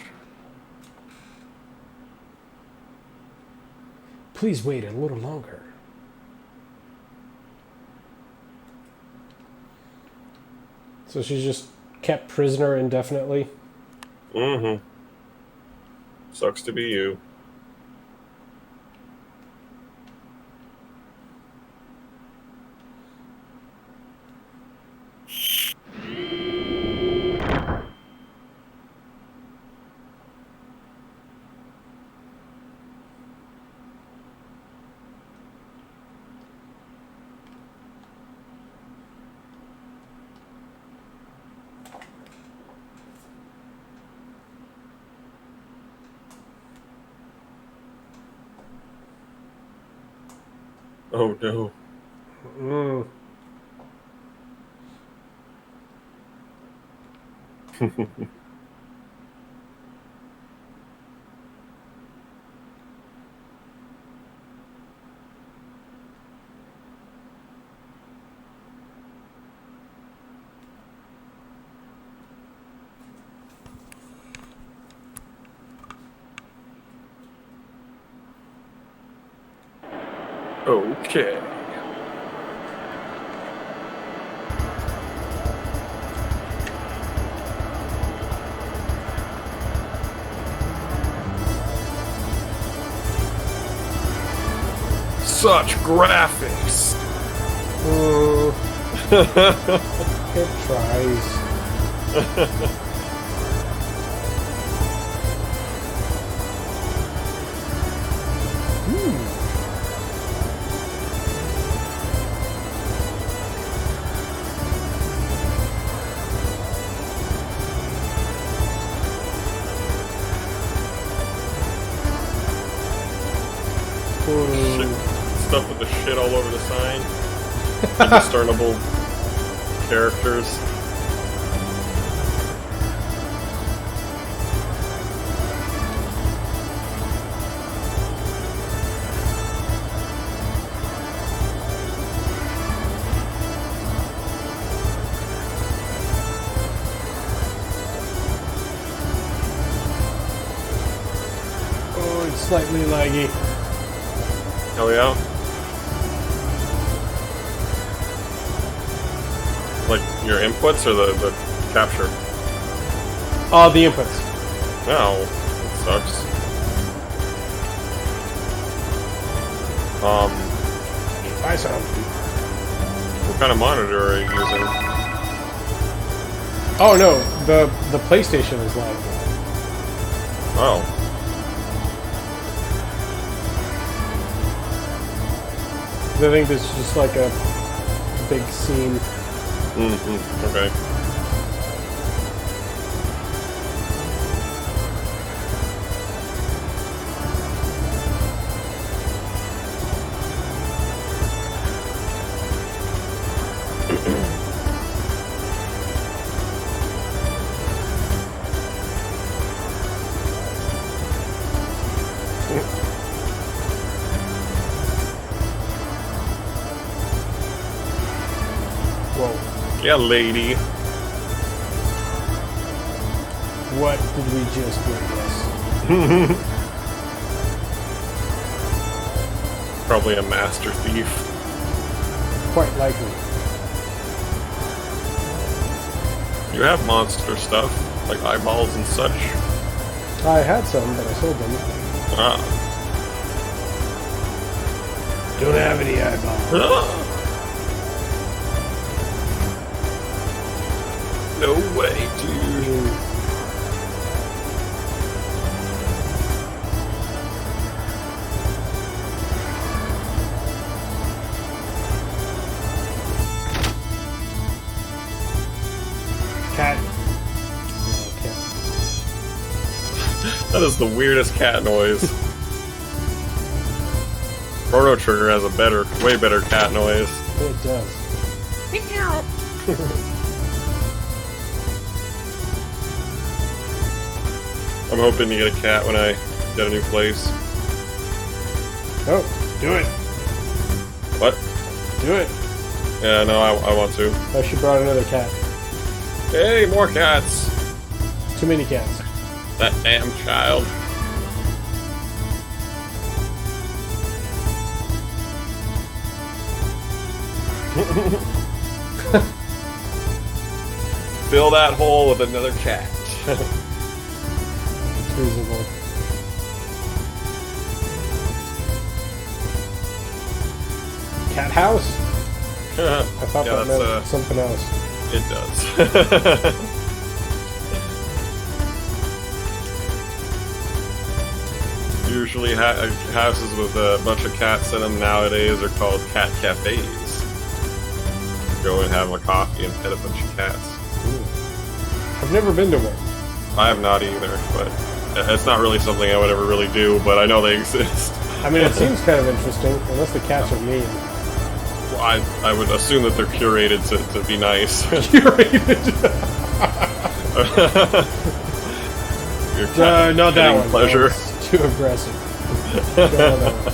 Please wait a little longer. So she's just kept prisoner indefinitely? Mm-hmm. Sucks to be you. Oh no. Okay. such graphics. It tries. Shit. Stuff with the shit all over the sign. Indiscernible characters. Oh, it's slightly laggy. Oh yeah? Like your inputs or the capture? The inputs. No, it sucks. I sound. What kind of monitor are you using? Oh no, the PlayStation is lagging. Oh. I think this is just like a big scene. Okay. Whoa. Yeah, lady. What did we just witness? Probably a master thief. Quite likely. You have monster stuff, like eyeballs and such. I had some, but I sold them. Ah. Don't have any eyeballs. No way, dude. Cat. That is the weirdest cat noise. Chrono Trigger has a way better cat noise. It does. I'm hoping to get a cat when I get a new place. Oh, do it. What? Do it. Yeah, no, I want to. Oh, she brought another cat. Hey, more cats! Too many cats. That damn child. Fill that hole with another cat. It's reasonable. Cat house? I thought Yeah, that meant something else. It does. Usually houses with a bunch of cats in them nowadays are called cat cafes. Go and have a coffee and pet a bunch of cats. Ooh. I've never been to one. I have not either, but it's not really something I would ever really do, but I know they exist. I mean, it seems kind of interesting, unless the cats are mean. Well, I would assume that they're curated to be nice. Curated? Your cat not that one. pleasure. That's too aggressive. Don't know that one.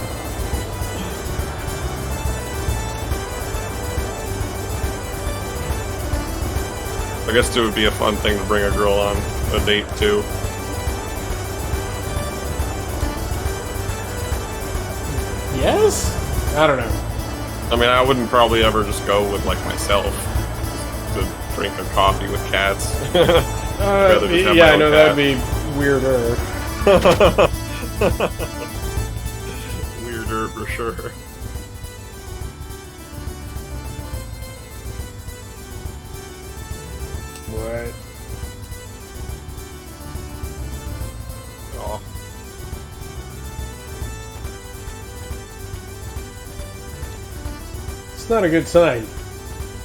I guess it would be a fun thing to bring a girl on a date to. Yes? I don't know. I mean, I wouldn't probably ever just go with, like, myself to drink a coffee with cats. Yeah, I know that'd be weirder. Weirder for sure. It's not a good sign.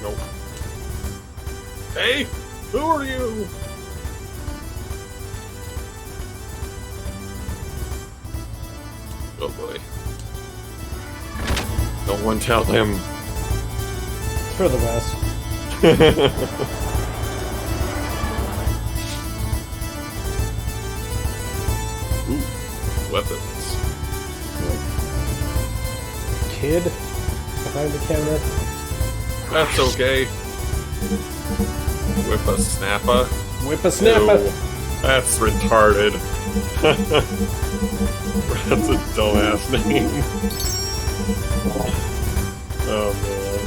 Nope. Hey, who are you? Oh boy. No one tell him. It's for the best. Ooh, weapons. Kid behind the counter. That's okay. Whippersnapper. Whippersnapper. Ew, that's retarded. That's a dumbass name. Oh man.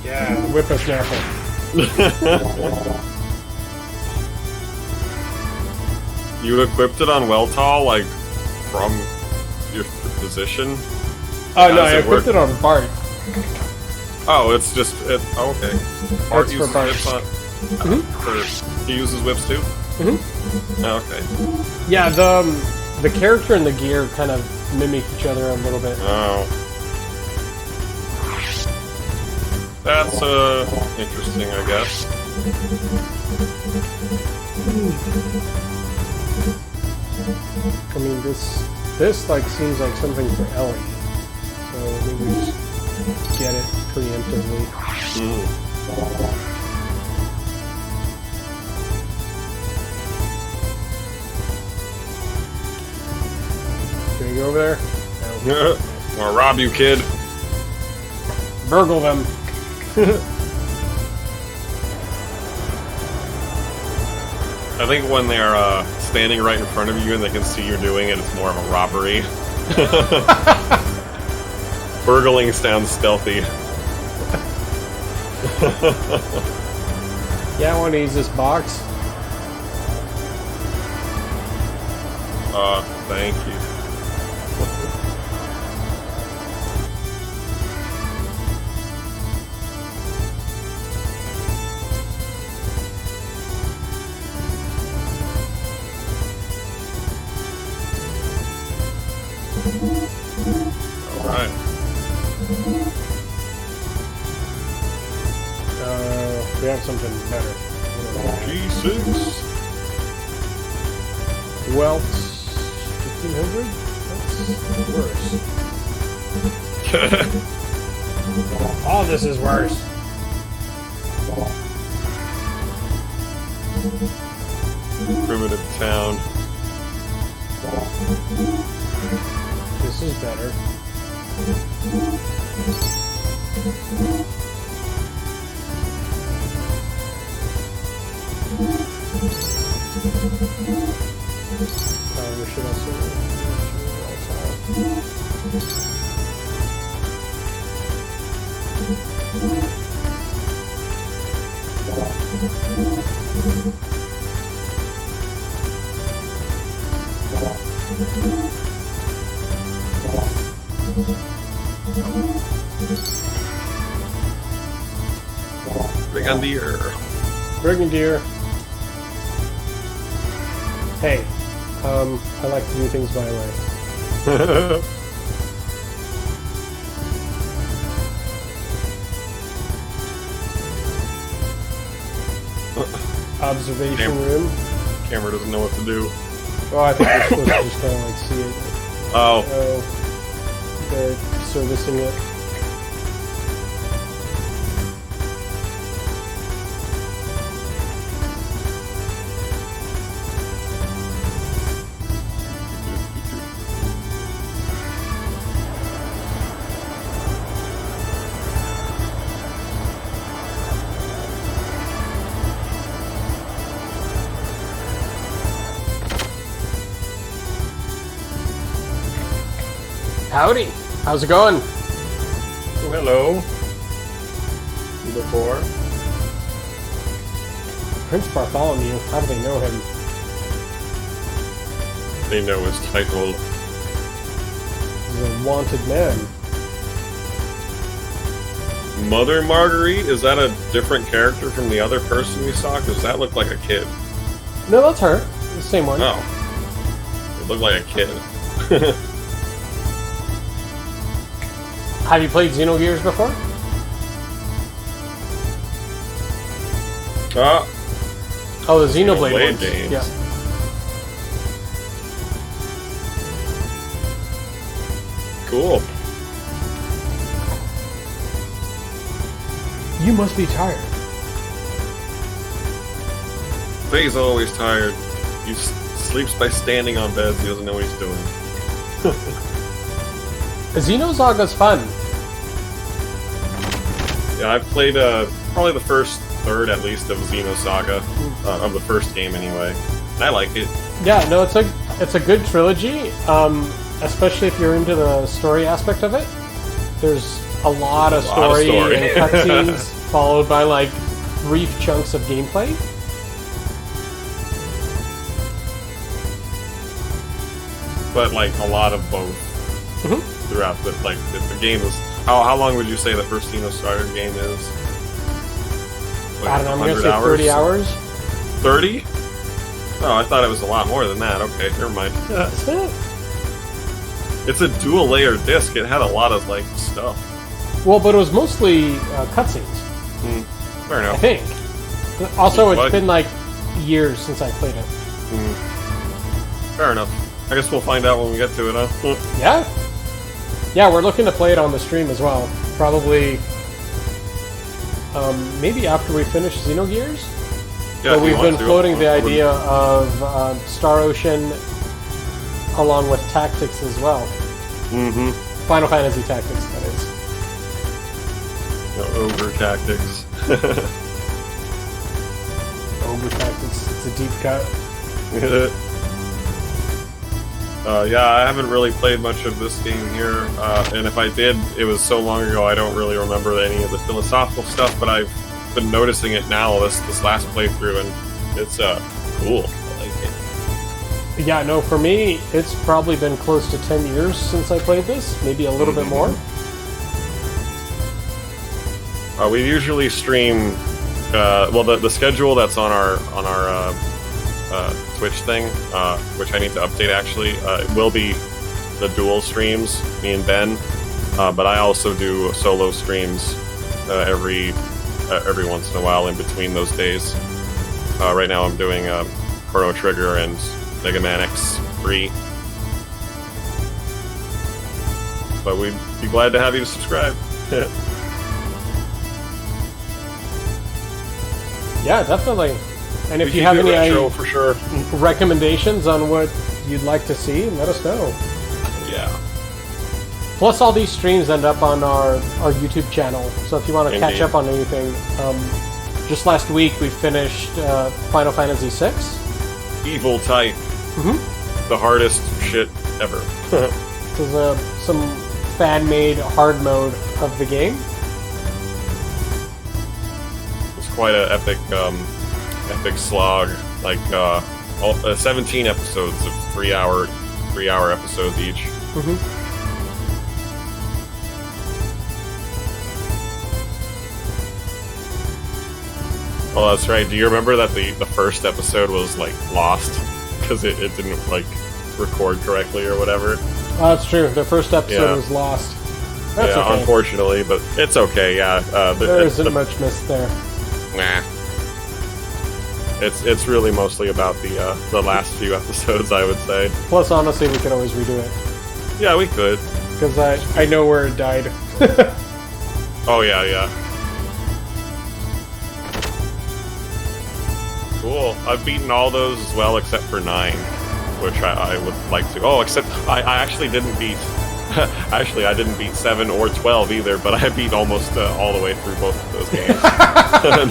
Yeah, the whippersnapper. You equipped it on Weltall, like, from your position? Oh no, I equipped it on Bart. Oh, it's just it. Oh, okay. That's for Bart. Whips on. He uses whips too. Oh, okay. Yeah, the character and the gear kind of mimic each other a little bit. Oh, that's interesting, I guess. I mean, this like seems like something for Ellie, so maybe we just get it preemptively. Can we go over there? No. I'm gonna rob you, kid. Burgle them. I think when they're standing right in front of you and they can see you're doing it, it's more of a robbery. Burgling sounds stealthy. Yeah, I want to use this box. Thank you. Alright. We have something better. G6. Well, 1500? That's worse. All this is worse. Primitive town. This is better. We should also Brigadier. Hey, I like to do things my way. Observation room. Camera doesn't know what to do. Oh, I think we're supposed to just kind of like see it. Oh. They're servicing it. Howdy! How's it going? Oh, hello. Before. Prince Bartholomew. How do they know him? They know his title. He's a wanted man. Mother Marguerite? Is that a different character from the other person we saw? Because that looked like a kid. No, that's her. The same one. Oh. It looked like a kid. Have you played Xenogears before? Oh, the Xenoblade ones. Games. Yeah. Cool. You must be tired. Faye's always tired. He sleeps by standing on beds. He doesn't know what he's doing. Xenosaaga's fun. Yeah, I've played probably the first third at least of Xenosaga, of the first game anyway. And I like it. Yeah, no, it's a good trilogy, especially if you're into the story aspect of it. There's a lot of story and cutscenes followed by like brief chunks of gameplay. But like a lot of both throughout the game is. How long would you say the first Xenosaga game is? Like I don't know. I'm gonna say 30 hours. 30? Oh, I thought it was a lot more than that. Okay, never mind. That's it. It's a dual layer disc. It had a lot of like stuff. Well, but it was mostly cutscenes. Fair enough. I think. Also, it's been like years since I played it. Fair enough. I guess we'll find out when we get to it, huh? Yeah? Yeah, we're looking to play it on the stream as well. Probably, maybe after we finish Xenogears? Yeah, but we've been floating the idea of Star Ocean along with Tactics as well. Final Fantasy Tactics, that is. Ogre Tactics. Ogre Tactics, it's a deep cut. Yeah, I haven't really played much of this game here, and if I did, it was so long ago I don't really remember any of the philosophical stuff, but I've been noticing it now, this last playthrough, and it's cool. I like it. Yeah, no, for me, it's probably been close to 10 years since I played this, maybe a little bit more. We usually stream, well, the schedule that's on our Twitch thing, which I need to update actually, it will be the dual streams, me and Ben, but I also do solo streams every once in a while in between those days. Right now I'm doing Chrono Trigger and Mega Man X3. But we'd be glad to have you to subscribe. Yeah, definitely. And if you have any for sure. recommendations on what you'd like to see, let us know. Yeah. Plus, all these streams end up on our YouTube channel. So if you want to catch up on anything, just last week we finished Final Fantasy VI. Evil type. The hardest shit ever. There's some fan-made hard mode of the game. It's quite an epic slog, like 17 episodes of 3 hour episodes each. Well, that's right. Do you remember that the first episode was like lost because it didn't like record correctly or whatever? Oh, that's true. The first episode was lost. That's okay. Unfortunately, but it's okay. Yeah, there isn't much missed there. Nah. It's really mostly about the last few episodes, I would say. Plus, honestly, we could always redo it. Yeah, we could. Because I know where it died. Oh yeah. Cool. I've beaten all those as well, except for 9, which I would like to. Oh, except I actually didn't beat. Actually, I didn't beat 7 or 12 either, but I beat almost all the way through both of those games.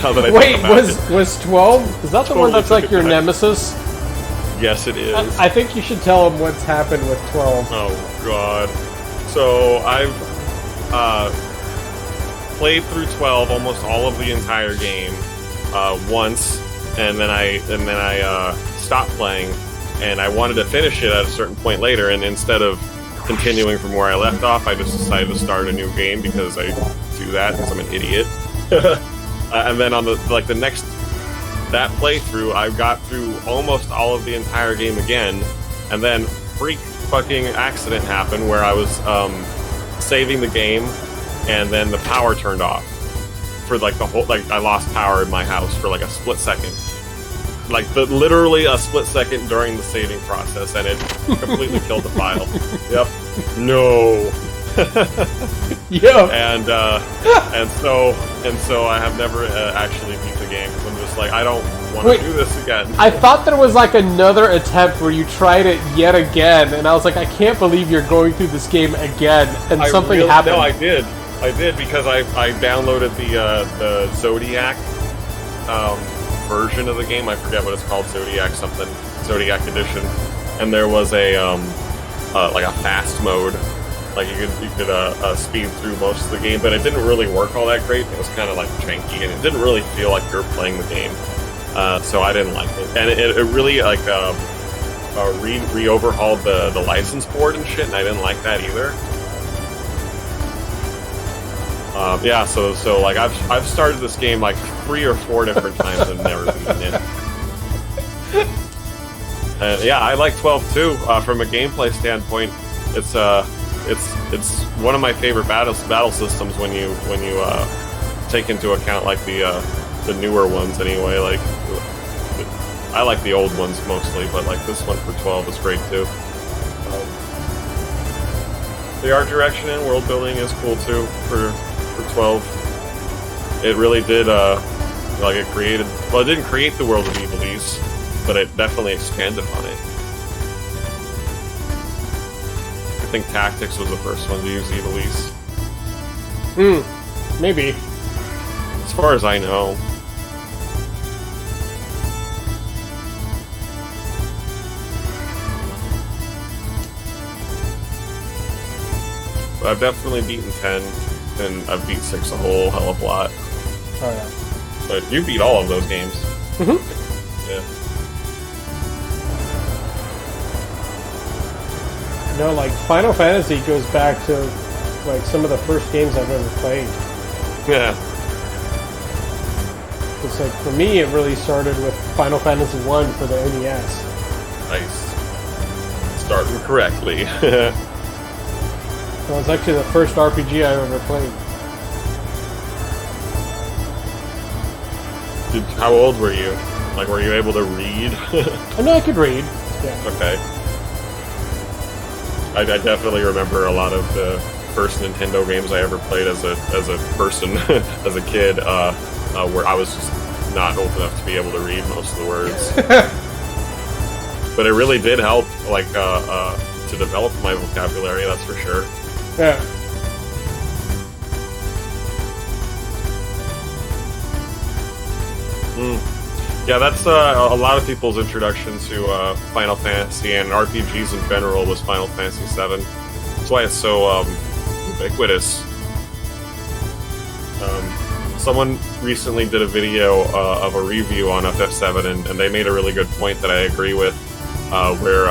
Now that I Wait, was 12? Is that the one that's like your nemesis? Yes, it is. I think you should tell him what's happened with 12. Oh God! So I've played through 12, almost all of the entire game, once, and then I stopped playing, and I wanted to finish it at a certain point later, and instead of continuing from where I left off, I just decided to start a new game because I do that because I'm an idiot. And then on the next that playthrough, I got through almost all of the entire game again, and then freak fucking accident happened where I was saving the game, and then the power turned off for like the whole, like I lost power in my house for like a split second. Like literally a split second during the saving process, and it completely killed the file. Yep. No. Yeah. And so I have never actually beat the game because I'm just like, I don't want to do this again. I thought there was like another attempt where you tried it yet again, and I was like, I can't believe you're going through this game again, and something happened. No, I did because I downloaded the Zodiac version of the game. I forget what it's called, Zodiac Edition, and there was a like a fast mode. Like you could speed through most of the game, but it didn't really work all that great. It was kind of like janky, and it didn't really feel like you were playing the game. So I didn't like it, and it really like re-overhauled the license board and shit, and I didn't like that either. Yeah, so like I've started this game like 3 or 4 different times and never beaten it. Yeah, I like 12 too. From a gameplay standpoint, it's one of my favorite battle systems when you take into account like the newer ones anyway. Like I like the old ones mostly, but like this one for 12 is great too. The art direction and world building is cool too for 12. It really did like it created. Well, it didn't create the world of Evil East, but it definitely expanded on it. I think Tactics was the first one to use Evil East. Maybe. As far as I know. But I've definitely beaten 10, and I've beat 6 a whole hell of a lot. Oh yeah. But you beat all of those games. Mm-hmm. Yeah. No, like Final Fantasy goes back to like some of the first games I've ever played. Yeah. It's like for me, it really started with Final Fantasy 1 for the NES. Nice. Starting correctly. That was actually the first RPG I ever played. How old were you? Like, were you able to read? I know I could read. Yeah. Okay. I definitely remember a lot of the first Nintendo games I ever played as a person, as a kid, where I was just not old enough to be able to read most of the words. But it really did help, like, to develop my vocabulary, that's for sure. Yeah. Yeah, that's a lot of people's introduction to Final Fantasy and RPGs in general was Final Fantasy VII. That's why it's so ubiquitous. Someone recently did a video of a review on FF7, and they made a really good point that I agree with, where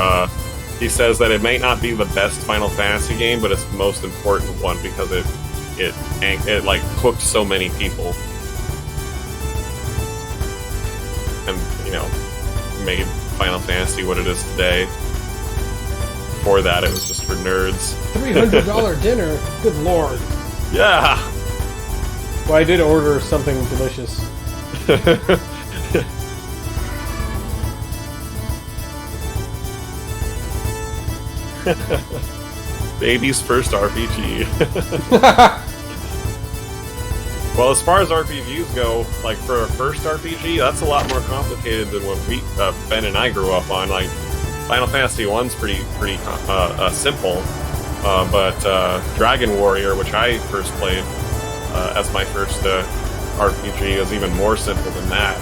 he says that it may not be the best Final Fantasy game, but it's the most important one because it like hooked so many people. And, you know, made Final Fantasy what it is today. Before that, it was just for nerds. $300 dinner? Good lord. Yeah! Well, I did order something delicious. Baby's first RPG. Well, as far as RPGs go, like for a first RPG, that's a lot more complicated than what Ben and I grew up on. Like Final Fantasy 1's pretty simple, but Dragon Warrior, which I first played as my first RPG, is even more simple than that.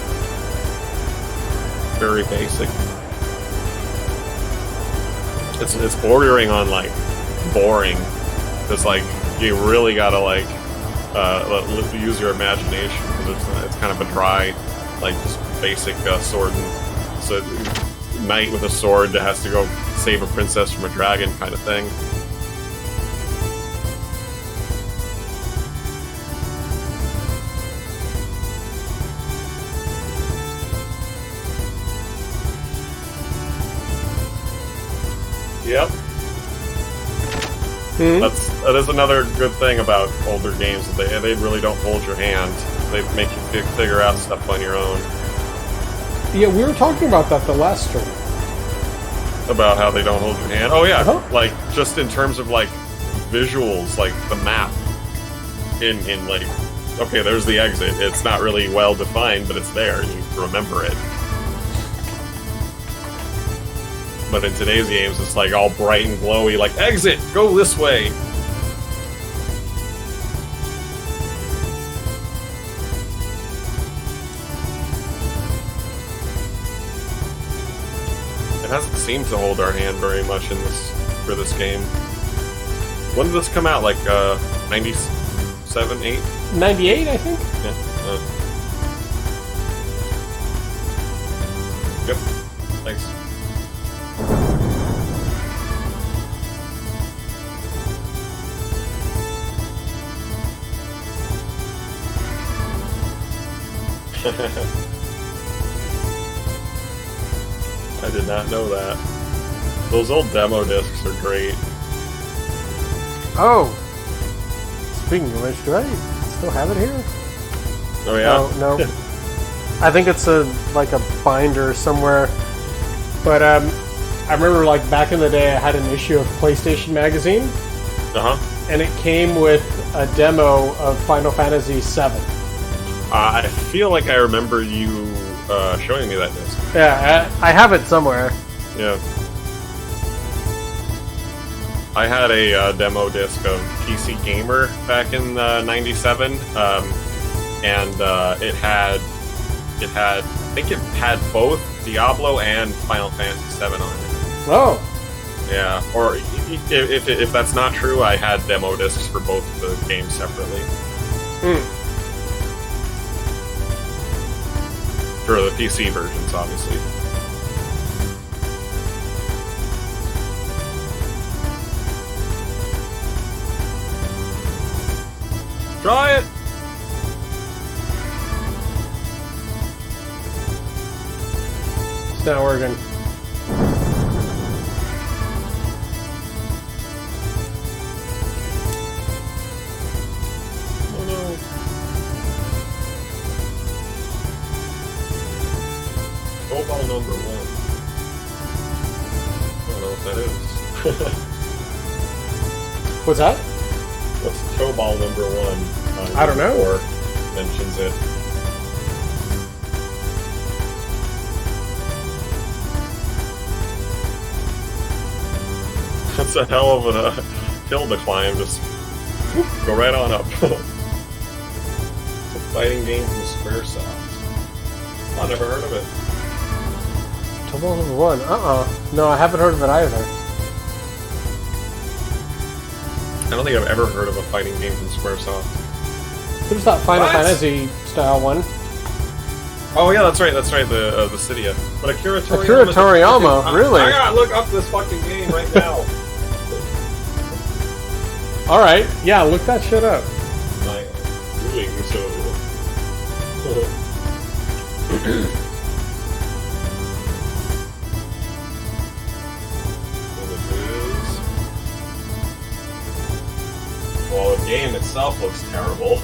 Very basic. It's bordering on like boring, because like you really gotta like use your imagination, because it's kind of a dry, like just basic sword and so knight with a sword that has to go save a princess from a dragon kind of thing. Yep. That is another good thing about older games. They really don't hold your hand. They make you figure out stuff on your own. Yeah, we were talking about that the last stream. About how they don't hold your hand. Oh yeah, like just in terms of like visuals, like the map. In like, okay, there's the exit. It's not really well defined, but it's there. You remember it. But in today's games, it's like all bright and glowy, like, exit! Go this way! It hasn't seemed to hold our hand very much for this game. When did this come out? Like, 97, 8? 98, I think? Yeah. Yep. Thanks. I did not know that. Those old demo discs are great. Oh! Speaking of which, do I still have it here? Oh yeah? No. I think it's like a binder somewhere. But I remember like back in the day I had an issue of PlayStation Magazine. Uh-huh. And it came with a demo of Final Fantasy VII. I feel like I remember you showing me that disc. Yeah, I have it somewhere. Yeah. I had a demo disc of PC Gamer back in '97, and it had, I think it had both Diablo and Final Fantasy VII on it. Oh. Yeah, or if that's not true, I had demo discs for both of the games separately. For the PC versions, obviously. Try it! It's not working. Oh no. Cobalt number 1. I don't know what that is. What's that? What's Cobalt number 1? I don't know. Or mentions it. That's a hell of a hill to climb. Just whoop, go right on up. It's a fighting game from Squaresoft. I never heard of it. Cobalt number 1. No, I haven't heard of it either. I don't think I've ever heard of a fighting game from Squaresoft. There's that Final Fantasy style one. Oh yeah, that's right, the Cydia. But Akira Toriyama. Akira Toriyama, really? I gotta look up this fucking game right now. Alright, yeah, look that shit up. I am doing so. Well, the game itself looks terrible.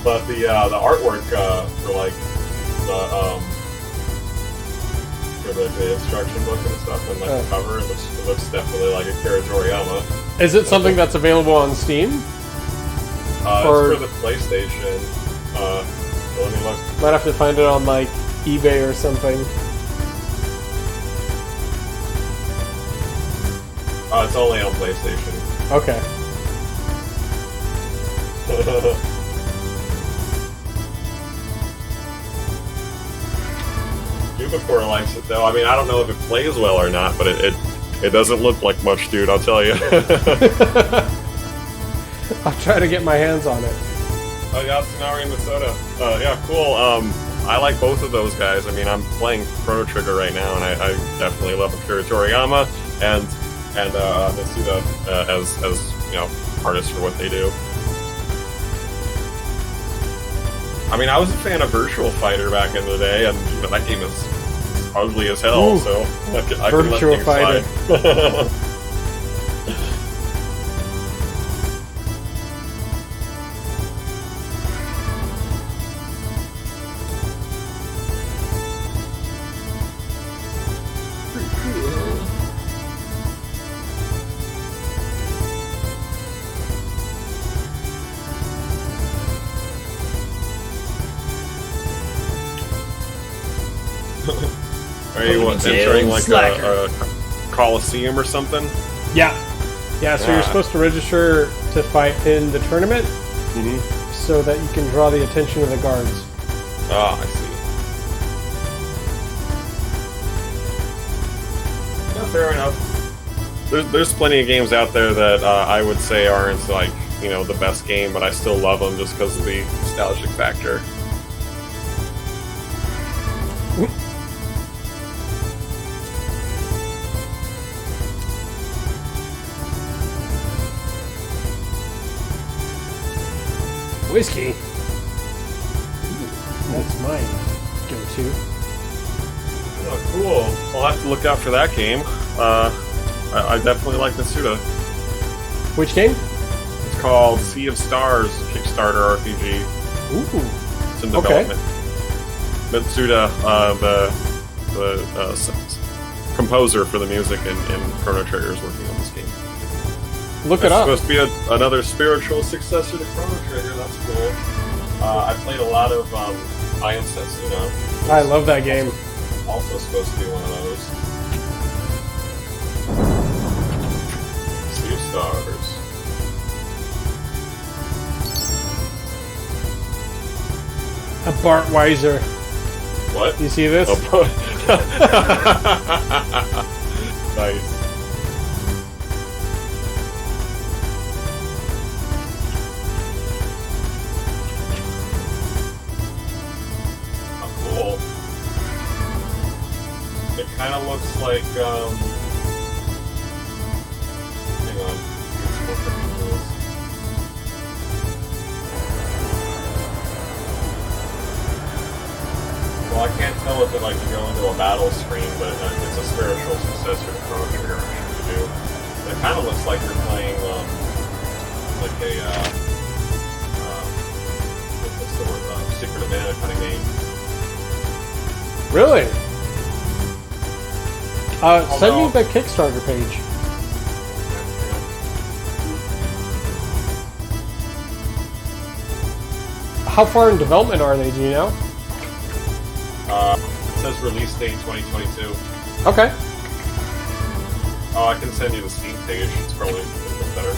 But the artwork for like the instruction book and stuff and like the cover, it looks definitely like Akira Toriyama. Is it something that's available on Steam? It's for the PlayStation. Let me look. Might have to find it on like eBay or something. It's only on PlayStation. Okay. Ubicore likes it though. I mean, I don't know if it plays well or not, but it doesn't look like much, dude. I'll tell you. I'll try to get my hands on it. Oh yeah, Tsunari and Minnesota. Yeah, cool. I like both of those guys. I mean, I'm playing Chrono Trigger right now, and I definitely love Akira Toriyama and Mitsuda as you know, artists for what they do. I mean, I was a fan of Virtual Fighter back in the day, and you know, that game is ugly as hell. Ooh. So I can let Virtua things Fighter. slide. Are you entering like a Coliseum or something? Yeah. Yeah, so you're supposed to register to fight in the tournament so that you can draw the attention of the guards. Ah, I see. Yeah, fair enough. There's plenty of games out there that I would say aren't like, you know, the best game, but I still love them just because of the nostalgic factor. Whiskey. That's my go-to. Oh, cool. I'll have to look out for that game. I definitely like Mitsuda. Which game? It's called Sea of Stars Kickstarter RPG. Ooh. It's in development. Mitsuda, the composer for the music in Chrono Trigger, is working on this game. Look it up. It's supposed to be another spiritual successor to Chrono Trigger. That's cool. I played a lot of I Am Setsuna. I love that game. Also supposed to be one of those. Sea of Stars. A Bart Weiser. What? You see this? Nice. It kind of looks like, hang on, get some more pictures of this. Well, I can't tell if it like you go into a battle screen, but it's a spiritual successor to Chrono Trigger, actually, do. It kind of looks like you're playing, like a, what's the word, Secret of Mana kind of game. Really? Send me the Kickstarter page. How far in development are they, do you know? It says release date 2022. Okay. Oh, I can send you the Steam page. It's probably a little bit better.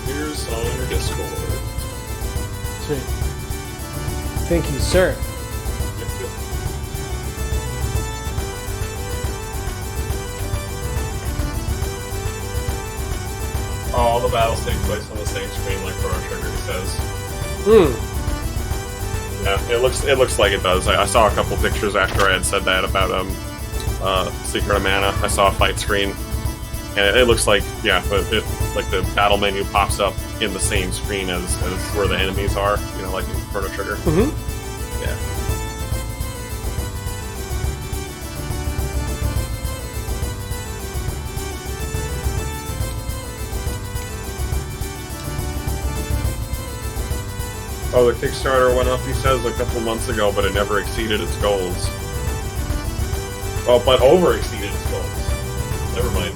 Here's on your Discord. Sweet. Thank you, sir. All the battles take place on the same screen like Chrono Trigger says. Yeah, it looks like it does. I saw a couple pictures after I had said that about Secret of Mana. I saw a fight screen, and it looks like, yeah, but it like the battle menu pops up in the same screen as where the enemies are, you know, like in Chrono Trigger. Yeah. Oh, the Kickstarter went up, he says, a couple months ago, but it never exceeded its goals. Oh, but over exceeded its goals. Never mind.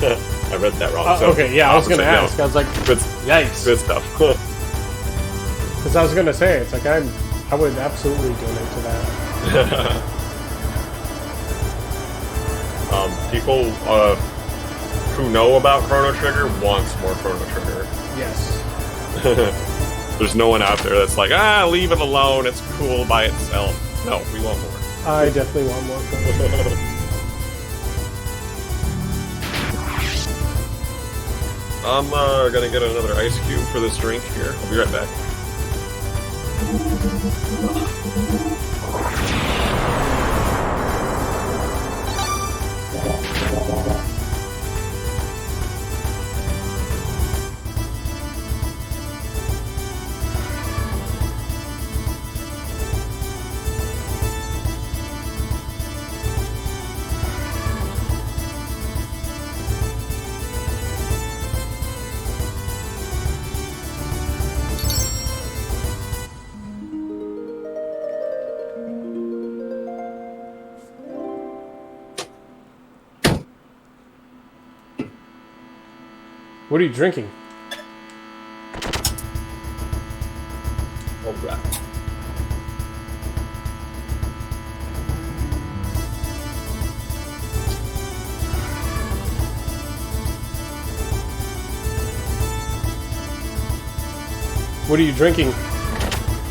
I read that wrong. So okay, yeah, I was going to ask. No. I was like, yikes. Good stuff. Because I was going to say, it's like, I would absolutely donate to that. People who know about Chrono Trigger wants more Chrono Trigger. Yes. There's no one out there that's like, leave it alone, it's cool by itself. No, we want more. I definitely want more Chrono Trigger. I'm gonna get another ice cube for this drink here. I'll be right back. What are you drinking? All right. What are you drinking?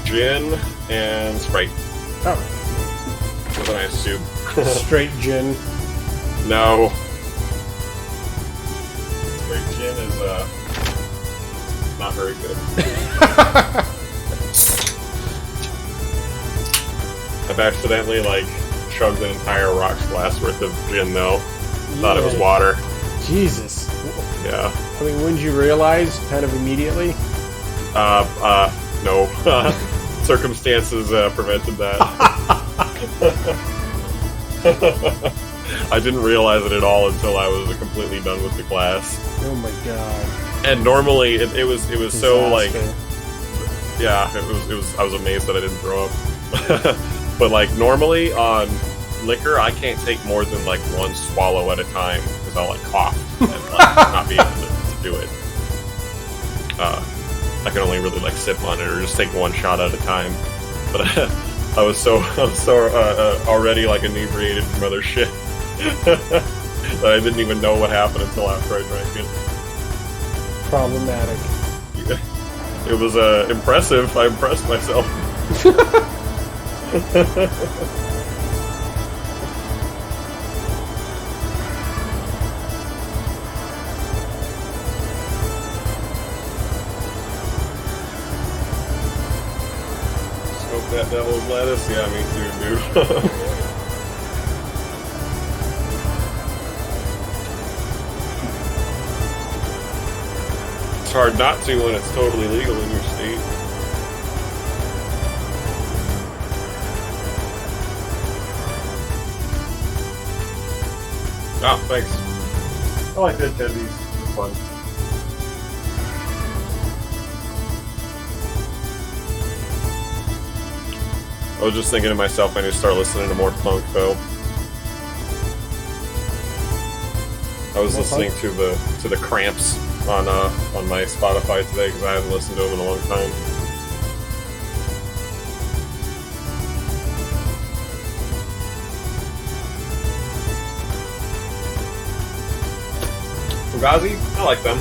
Gin and Sprite. Oh. With a nice soup. Straight gin. No. Straight gin is, not very good. I've accidentally, like, chugged an entire rocks glass worth of gin, though. Thought it was water. Jesus. Yeah. I mean, when did you realize? Kind of immediately? No. Circumstances, prevented that. I didn't realize it at all until I was completely done with the class. Oh my god. And normally, it was Disaster. so, like... Yeah, it was. I was amazed that I didn't throw up. But, like, normally on liquor, I can't take more than, like, one swallow at a time, because I'll, like, cough and, like, not be able to do it. I can only really, like, sip on it or just take one shot at a time. But I was so already, like, inebriated from other shit that I didn't even know what happened until after I drank it. Problematic. Yeah. It was impressive. I impressed myself. Smoke that devil's lettuce? Yeah, me too, dude. It's hard not to when it's totally legal in your state. Oh, thanks. I like the attendees. It's fun. I was just thinking to myself, I need to start listening to more funk, though. I was listening to the Cramps on my Spotify today because I haven't listened to them in a long time. Fugazi? I like them.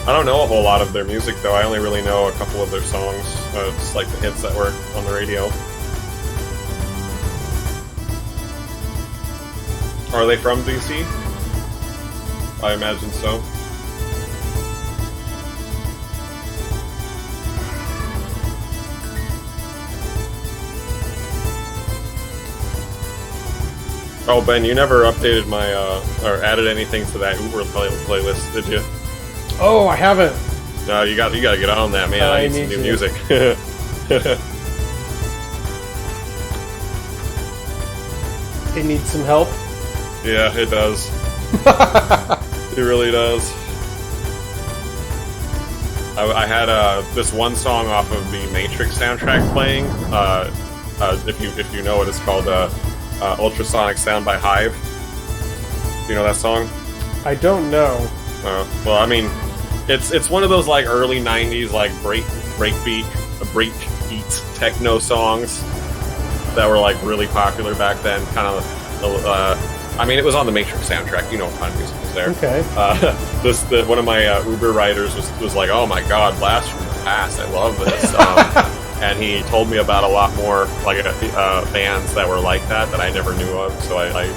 I don't know a whole lot of their music, though. I only really know a couple of their songs, just like the hits that were on the radio. Are they from DC? I imagine so. Oh, Ben, you never updated my, or added anything to that Uber playlist, did you? Oh, I haven't. No, you gotta get on that, man. I need some new music. It needs some help. Yeah, it does. It really does. I had this one song off of the Matrix soundtrack playing. If you know what it's called, Ultrasonic Sound by Hive. Do you know that song? I don't know. Well, I mean, it's one of those like early '90s like breakbeat techno songs that were like really popular back then. Kind of, I mean, it was on the Matrix soundtrack. You know what kind of music was there? Okay. One of my Uber riders was like, "Oh my God, Blast from the Past! I love this." And he told me about a lot more like bands that were like that I never knew of. So I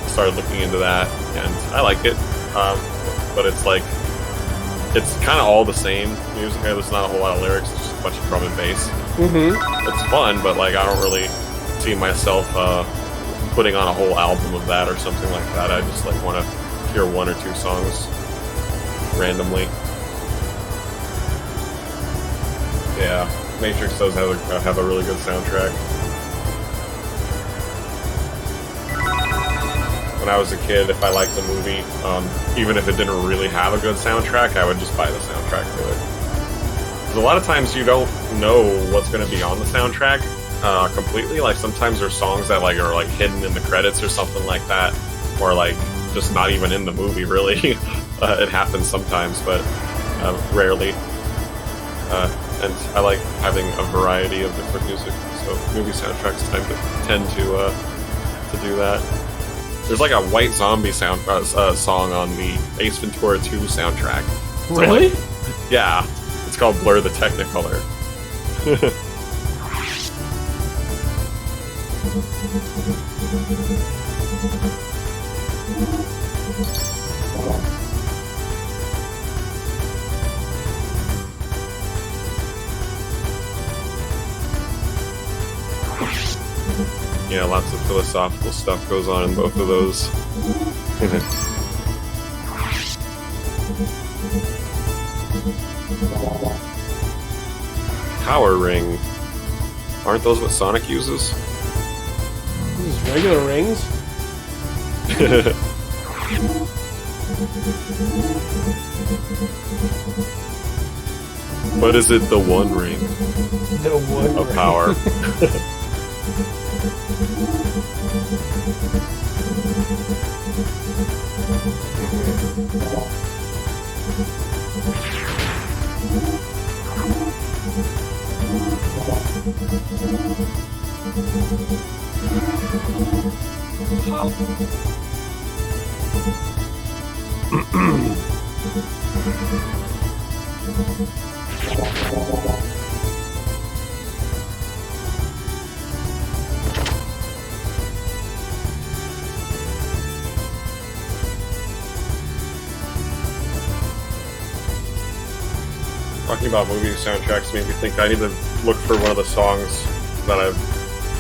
started looking into that, and I like it. But it's like, it's kind of all the same music. There's not a whole lot of lyrics. It's just a bunch of drum and bass. Mm-hmm. It's fun, but like I don't really see myself putting on a whole album of that or something like that. I just like want to hear one or two songs randomly. Yeah, Matrix does have a really good soundtrack. When I was a kid, if I liked the movie, even if it didn't really have a good soundtrack, I would just buy the soundtrack to it. Because a lot of times you don't know what's going to be on the soundtrack completely. Like sometimes there's songs that like are like hidden in the credits or something like that, or like just not even in the movie really. It happens sometimes, but rarely. And I like having a variety of different music, so movie soundtracks tend to do that. There's like a White Zombie song on the Ace Ventura 2 soundtrack. So really? Yeah, it's called Blur the Technicolor. Yeah, lots of philosophical stuff goes on in both of those. Power ring. Aren't those what Sonic uses? These regular rings? But is it the one ring? The one of ring. Power. Talking about movie soundtracks made me think I need to look for one of the songs that I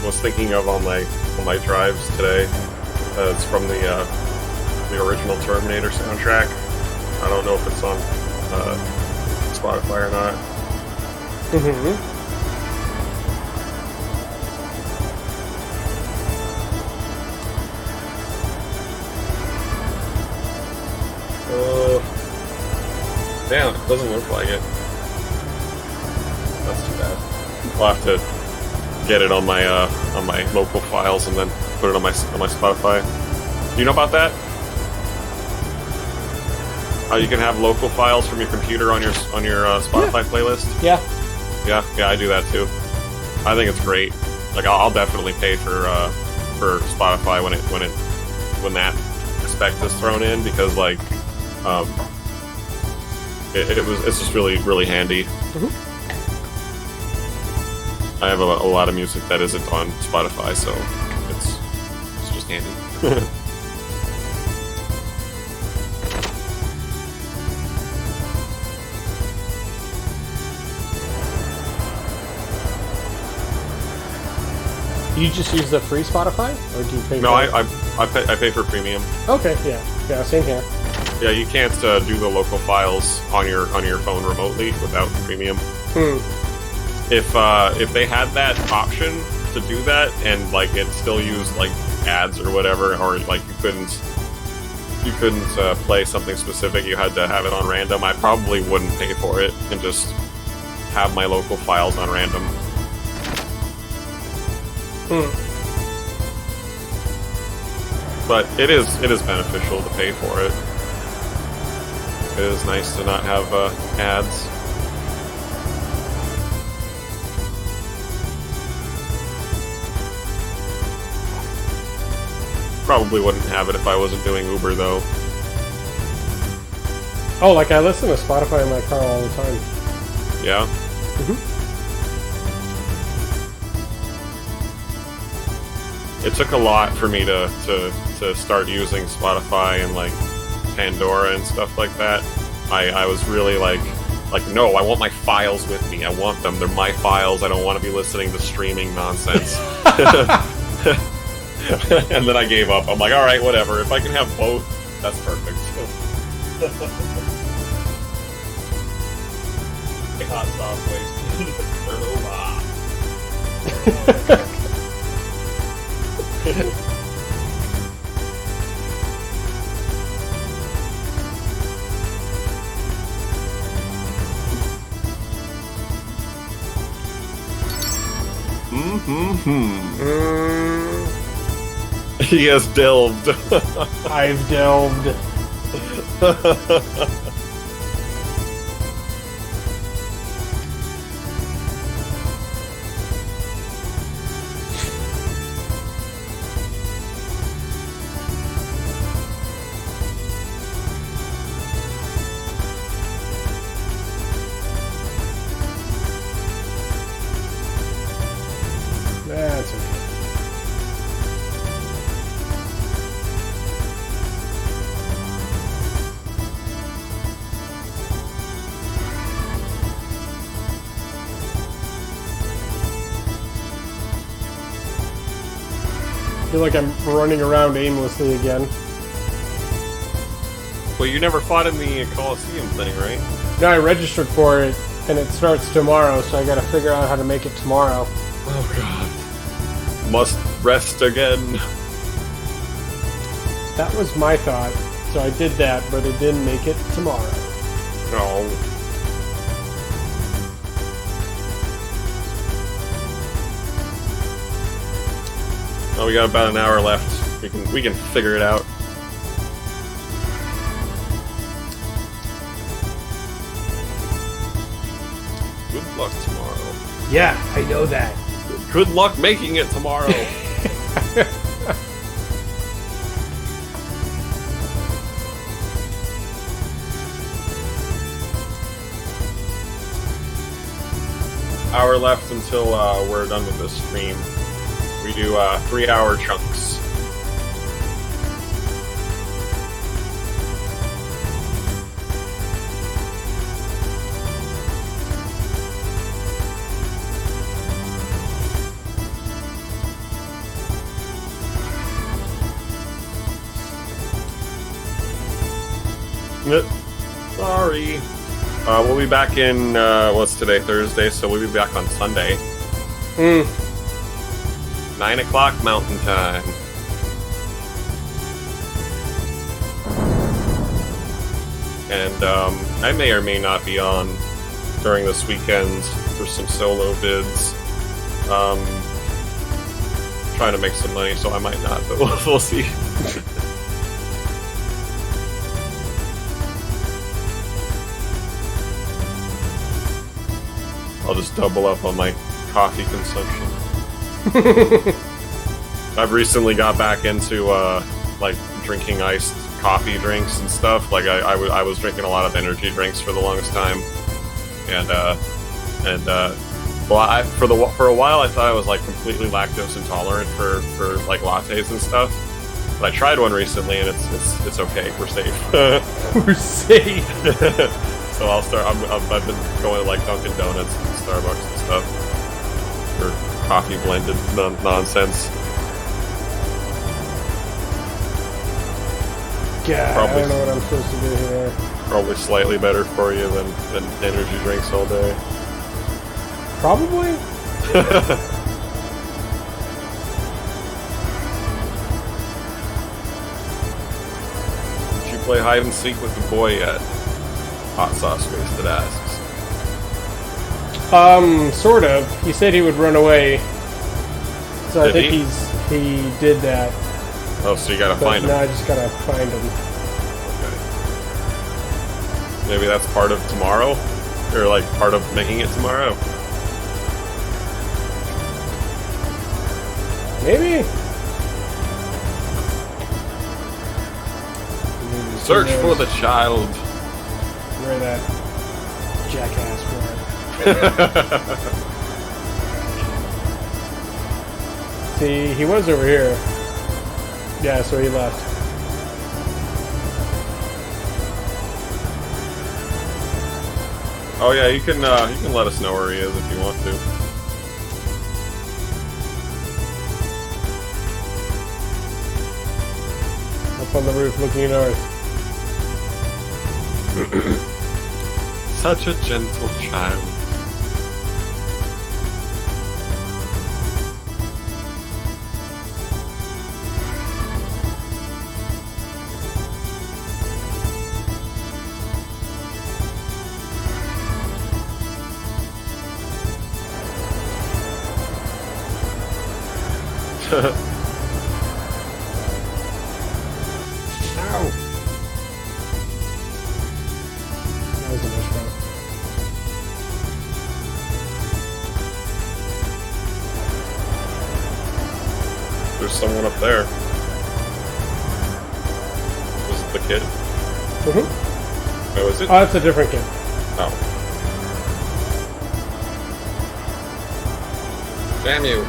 was thinking of on my drives today. It's from the original Terminator soundtrack. I don't know if it's on Spotify or not. Mm-hmm. Damn, it doesn't look like it. That's too bad. I'll have to get it on my local files and then put it on my Spotify. Do you know about that? How you can have local files from your computer on your Spotify playlist? Yeah. Yeah, I do that too. I think it's great. Like I'll definitely pay for Spotify when that aspect is thrown in, because like it's just really handy. Mm-hmm. I have a lot of music that isn't on Spotify, so it's just handy. You just use the free Spotify, or do you pay? No, I pay for premium. Okay, yeah, same here. Yeah, you can't do the local files on your phone remotely without premium. If they had that option to do that, and like it still used like ads or whatever, or like you couldn't play something specific, you had to have it on random, I probably wouldn't pay for it and just have my local files on random. But it is beneficial to pay for it. It is nice to not have ads. Probably wouldn't have it if I wasn't doing Uber, though. Oh, like I listen to Spotify in my car all the time. Yeah? Mm-hmm. It took a lot for me to start using Spotify and like Pandora and stuff like that. I was really like no, I want my files with me. I want them. They're my files. I don't want to be listening to streaming nonsense. And then I gave up. I'm like, all right, whatever. If I can have both, that's perfect. Hot sauce wasted. Mm-hmm. He has delved. I've delved. That's okay. I feel like I'm running around aimlessly again. Well, you never fought in the Coliseum thing, right? No, I registered for it, and it starts tomorrow, so I gotta figure out how to make it tomorrow. Oh god. Must rest again. That was my thought, so I did that, but it didn't make it tomorrow. No. Oh, we got about an hour left. We can figure it out. Good luck tomorrow. Yeah, I know that. Good luck making it tomorrow. Hour left until we're done with this stream. We do 3-hour chunks. Sorry. We'll be back in, what's today? Thursday, so we'll be back on Sunday. 9 o'clock Mountain Time. And I may or may not be on during this weekend for some solo vids. Trying to make some money, so I might not, but we'll see. I'll just double up on my coffee consumption. I've recently got back into like drinking iced coffee drinks and stuff. Like I was drinking a lot of energy drinks for the longest time, and well, for a while I thought I was like completely lactose intolerant for like lattes and stuff. But I tried one recently and it's okay. We're safe. We're safe. So I'll start. I've been going to like Dunkin' Donuts and Starbucks and stuff for coffee blended nonsense. God, Probably, I don't know what I'm supposed to do here. Probably slightly better for you than energy drinks all day. Probably. Did you play hide and seek with the boy yet? Hot Sauce Wasted asks. Sort of. He said he would run away. So I think he did that. Oh, so you gotta find him. No, I just gotta find him. Okay. Maybe that's part of tomorrow? Or like part of making it tomorrow? Maybe. Search for the child. Where that jackass went. See, he was over here. Yeah, so he left. Oh yeah, you can let us know where he is if you want to. Up on the roof looking north. Such a gentle child. Ow! someone up there. Was it the kid? Mm-hmm. Oh, is it? Oh, that's a different kid. Oh. Damn you.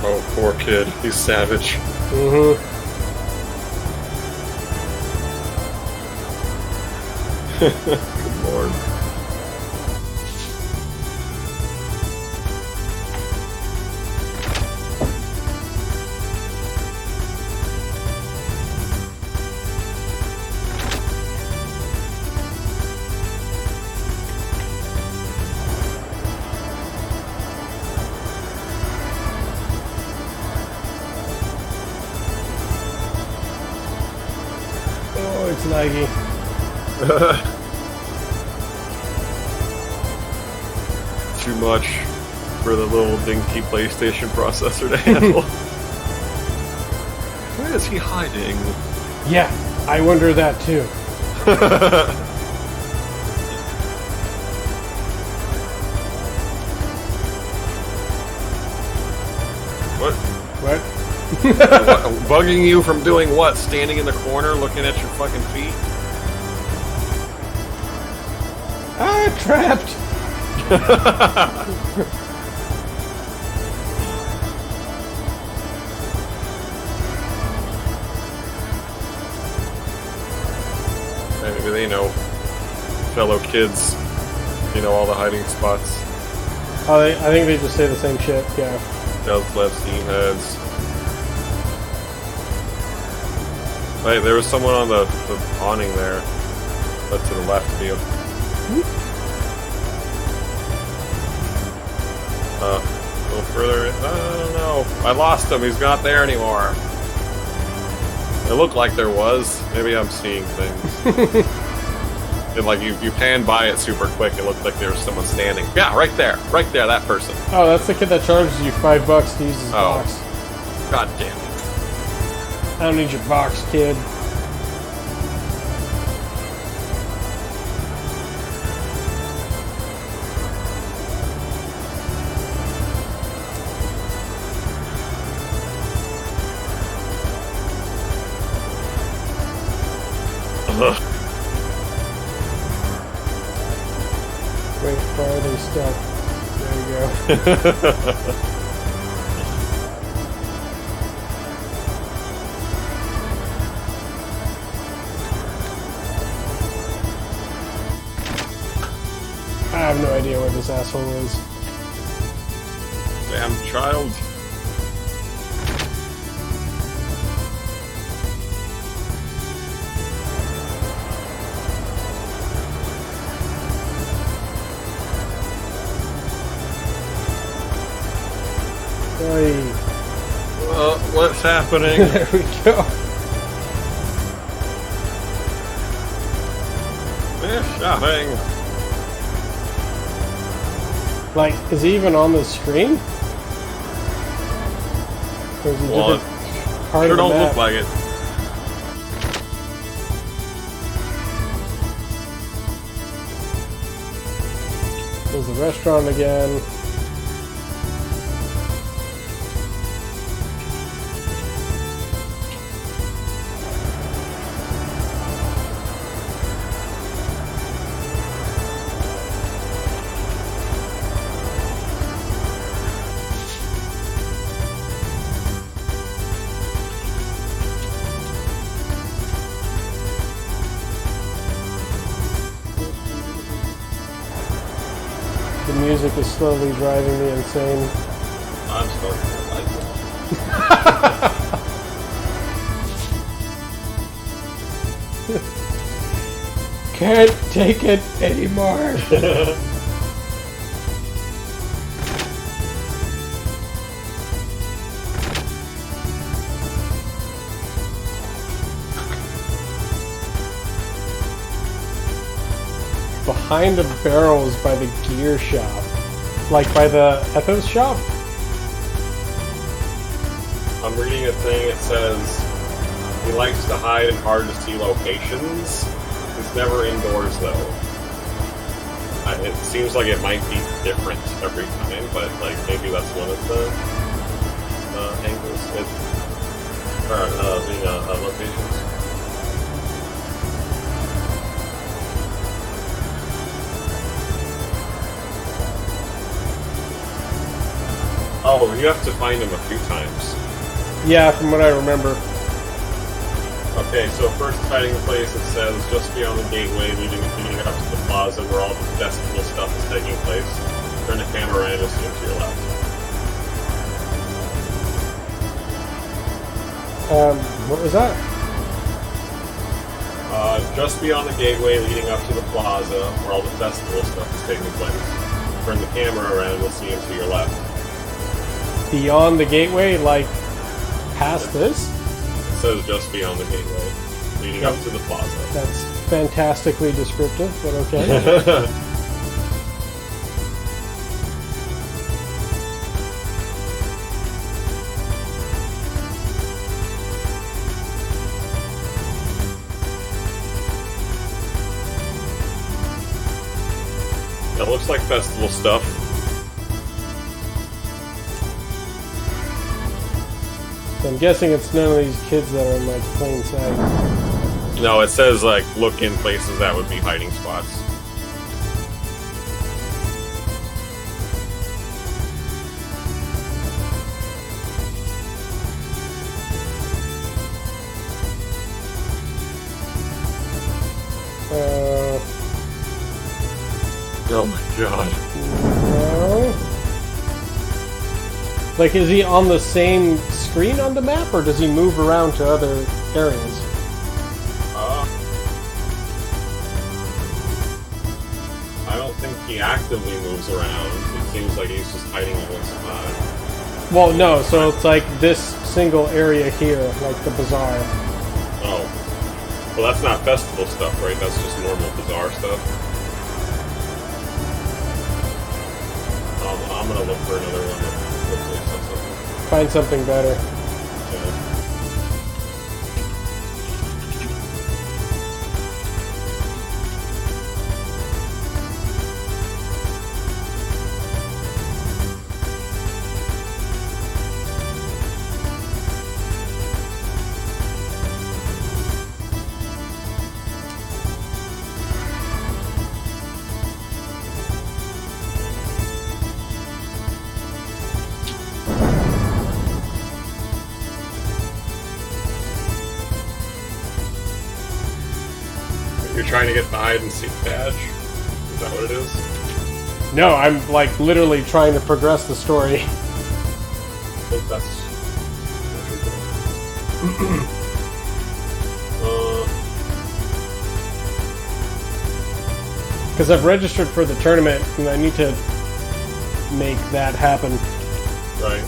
Oh, poor kid. He's savage. Mm-hmm. Good lord. Oh, it's laggy. Too much for the little dinky PlayStation processor to handle. Where is he hiding? Yeah, I wonder that too. What? What? Bugging you from doing what? Standing in the corner looking at your fucking feet? Ah, trapped! Maybe they know fellow kids, you know, all the hiding spots. Oh, I think they just say the same shit, yeah. Does left steam heads. Wait, there was someone on the awning there. But to the left of you. A little further. I don't know. I lost him. He's not there anymore. It looked like there was. Maybe I'm seeing things. And like you pan by it super quick. It looked like there was someone standing. Yeah, right there. Right there, that person. Oh, that's the kid that charges you $5 to use his box. God damn it. I don't need your box, kid. Ugh. Wait, why are they stuck? There you go. I have no idea where this asshole is. Damn child. What's happening? There we go. Shopping. Like, is he even on the screen? Or is he Well, different part sure of the don't map? look like it. There's the restaurant again. The music is slowly driving me insane. I'm starting to like it. Can't take it anymore. Behind the barrels by the gear shop. Like by the Ethos shop? I'm reading a thing, it says He likes to hide in hard-to-see locations. He's never indoors, though. It seems like it might be different every time, but like maybe that's one of the angles, the locations. Oh, you have to find him a few times. Yeah, from what I remember. Okay, so first hiding place, it says just beyond the gateway leading up to the plaza where all the festival stuff is taking place. Turn the camera around and you'll see him to your left. What was that? Just beyond the gateway leading up to the plaza where all the festival stuff is taking place. Turn the camera around and you'll see him to your left. Beyond the gateway, like past this? It says just beyond the gateway, leading up to the plaza. That's fantastically descriptive, but okay. That looks like festival stuff. So I'm guessing it's none of these kids that are in like plain sight. No, it says like look in places that would be hiding spots. Oh my god. No. Like, is he on the same screen on the map, or does he move around to other areas? I don't think he actively moves around. It seems like he's just hiding in one spot. Well, no, so it's like this single area here, like the bazaar. Oh. Well, that's not festival stuff, right? That's just normal bazaar stuff. I'm gonna look for another one that hopefully says something. Find something better. Yeah. You're trying to get the hide and seek badge? Is that what it is? No, I'm like literally trying to progress the story. I think that's Because I've registered for the tournament, and I need to make that happen. right.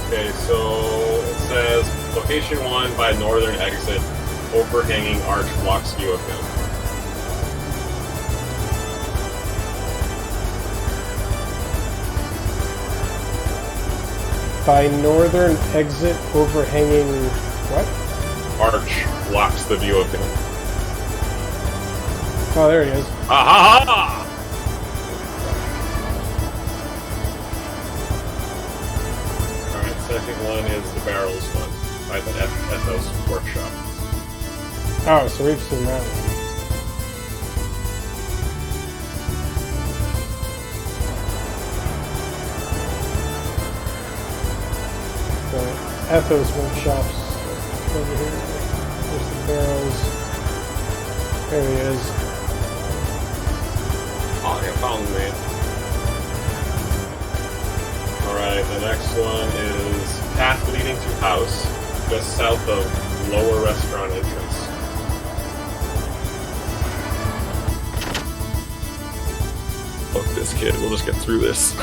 Okay, so it says location 1 by northern exit, overhanging arch blocks view of him. By northern exit, overhanging what? Arch blocks the view of him. Oh, there he is. Aha! Alright, second one is the barrels one by the Ethos workshop. Oh, so we've seen that one. The Ethos workshops over here. There's the barrels. There he is. Oh, you found me. Alright, the next one is path leading to house, just south of lower restaurant entrance. Fuck this kid, we'll just get through this.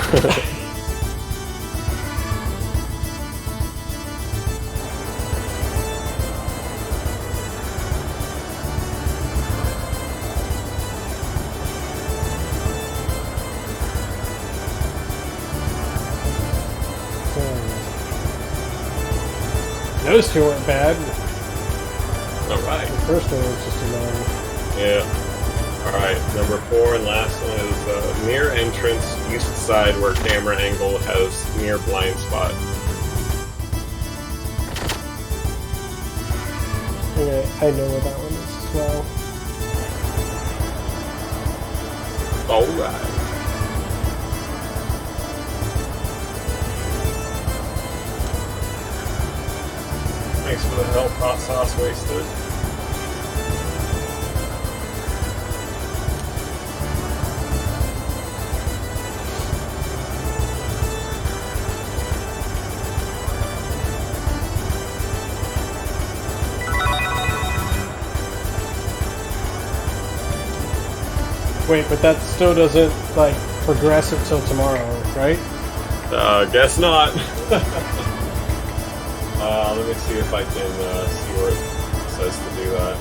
those two weren't bad. Alright. The first one was just annoying. Yeah. Alright, number 4 and last one is near entrance, east side where camera angle has near blind spot. Okay, I know where that one is as well. Alright. Thanks for the help, hot sauce wasted. Wait, but that still doesn't, like, progress until tomorrow, right? Guess not. Let me see if I can see where it says to do that.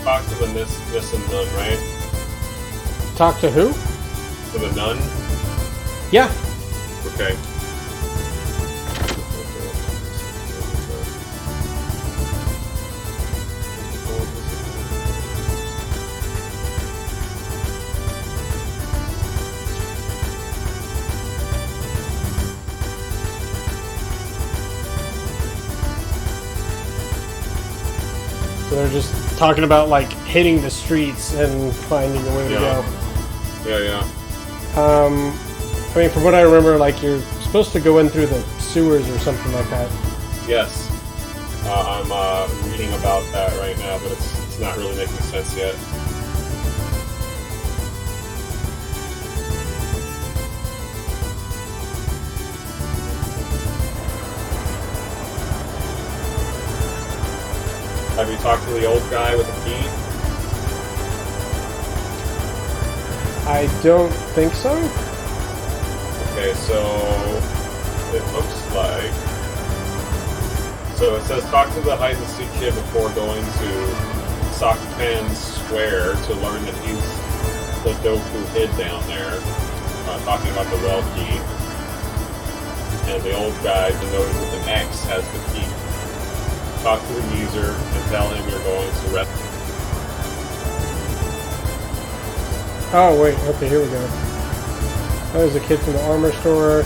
Talk to the Nis and Nun, right? Talk to who? To the Nun? Yeah. Okay. So they're just talking about, like, hitting the streets and finding a way to go. Yeah. I mean, from what I remember, like, you're supposed to go in through the sewers or something like that. Yes. I'm reading about that right now, but it's not really making sense yet. Have you talked to the old guy with the key? I don't think so. Okay, so it looks like... So it says talk to the hide-and-seek kid before going to Sakupan Square to learn that he's the Doku hid down there. Talking about the well key. And the old guy, denoted with an X, has the key. Talk to the user and tell him you're going to rest. Oh, wait. Okay, here we go. That was a kid from the armor store.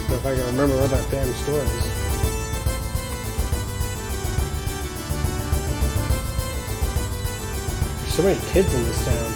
If I can remember where that damn store is. There's so many kids in this town.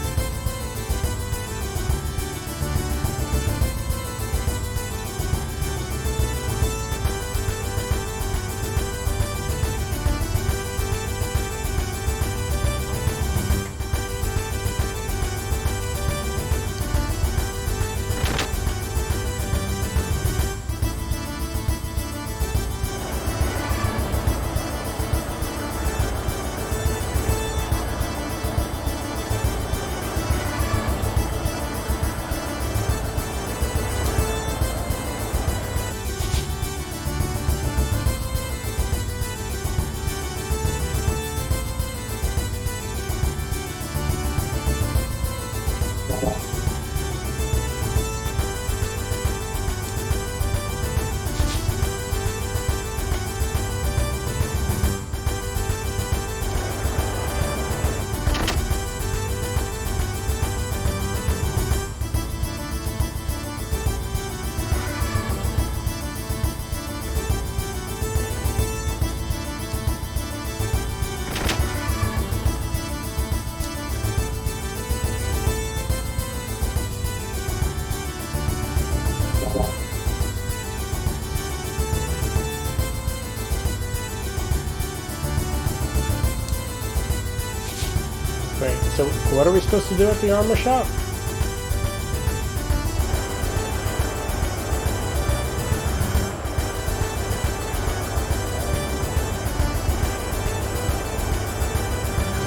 So what are we supposed to do at the armor shop?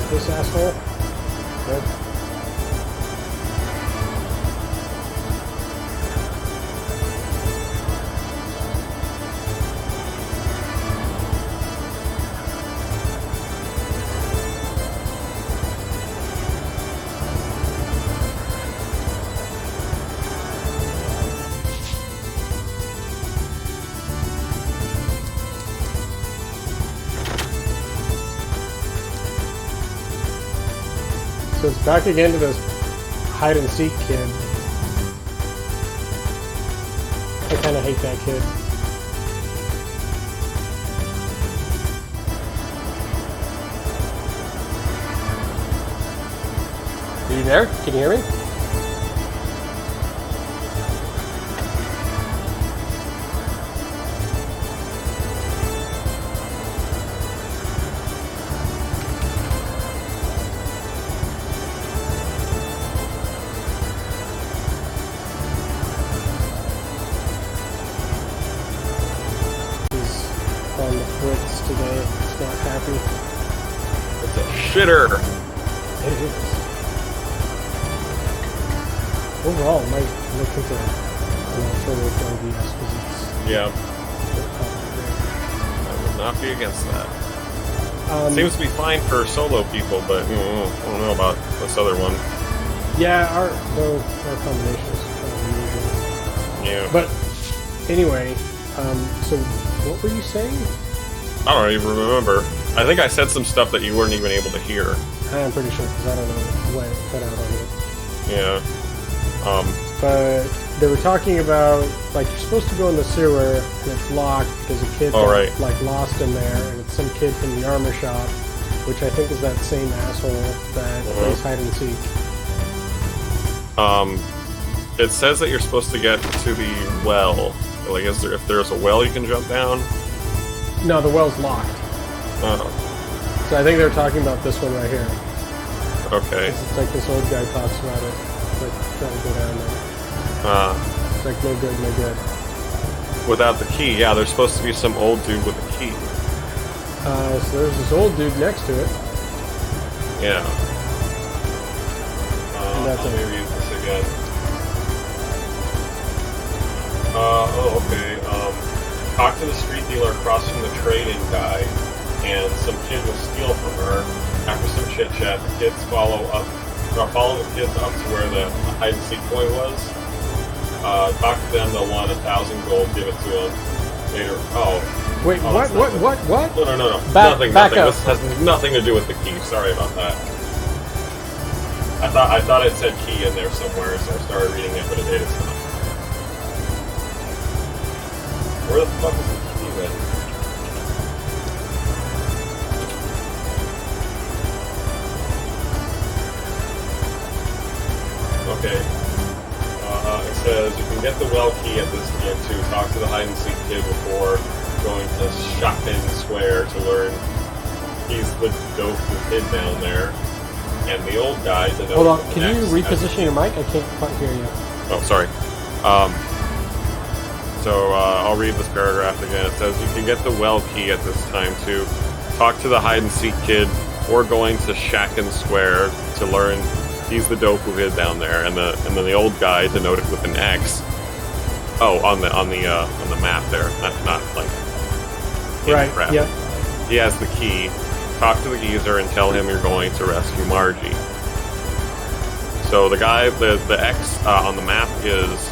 This asshole? Good. So it's back again to this hide-and-seek kid. I kind of hate that kid. Are you there? Can you hear me? Today. It's not happy. It's a shitter. It is. Overall, I might look into an alternative LVS because it's... Yeah. I would not be against that. Seems to be fine for solo people, but I don't know about this other one. Yeah, our combination is kind of unusual. Yeah. But anyway, so what were you saying? I don't even remember. I think I said some stuff that you weren't even able to hear. I'm pretty sure, because I don't know what it cut out on you. Yeah. But they were talking about, like, you're supposed to go in the sewer, and it's locked because a kid got, like, lost in there, and it's some kid from the armor shop, which I think is that same asshole that plays hide-and-seek. It says that you're supposed to get to the well. Like, if there's a well you can jump down? No, the well's locked. Oh. So I think they're talking about this one right here. Okay. It's like this old guy talks about it. Like, trying to go down there. It's like, no good, no good. Without the key, yeah, there's supposed to be some old dude with a key. So there's this old dude next to it. Yeah. Let me read this again. Okay. Talk to the street dealer across from the trading guy, and some kid will steal from her. After some chit chat, the kids follow the kids up to where the hide and seek boy was. Talk to them, they'll want 1,000 gold, give it to them. Later. Wait, what? No. Back up. This has nothing to do with the key. Sorry about that. I thought it said key in there somewhere, so I started reading it, but it did. It's not. Where the fuck is the key then? Okay. It says you can get the well key at this time to talk to the hide-and-seek kid before going to Shopping Square to learn he's the dope kid down there. And the old guy... Hold on, can you reposition your mic? I can't quite hear you. Oh, sorry. So I'll read this paragraph again. It says you can get the well key at this time to talk to the hide-and-seek kid or going to Shacken Square to learn he's the dope who hid down there, and then the old guy denoted with an X. Oh, on the map there, not like right. Yeah. He has the key. Talk to the geezer and tell him you're going to rescue Margie. So the guy, the X on the map is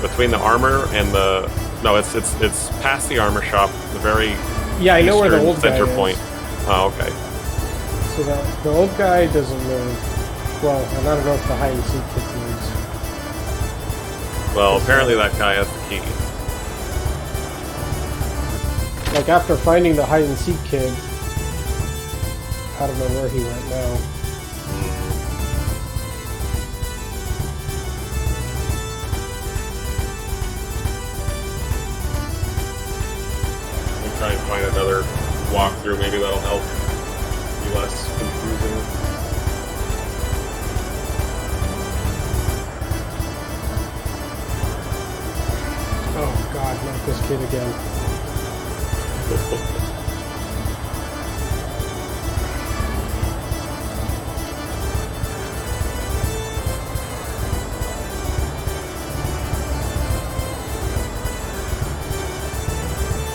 between the armor and the it's past the armor shop, the very I know where the old center guy point. Is. Oh, okay. So the old guy doesn't move. Well, I don't know if the hide and seek kid moves. Well, apparently that guy has the key. Like after finding the hide and seek kid, I don't know where he went now. Try and find another walkthrough, maybe that'll help be less confusing. This kid again.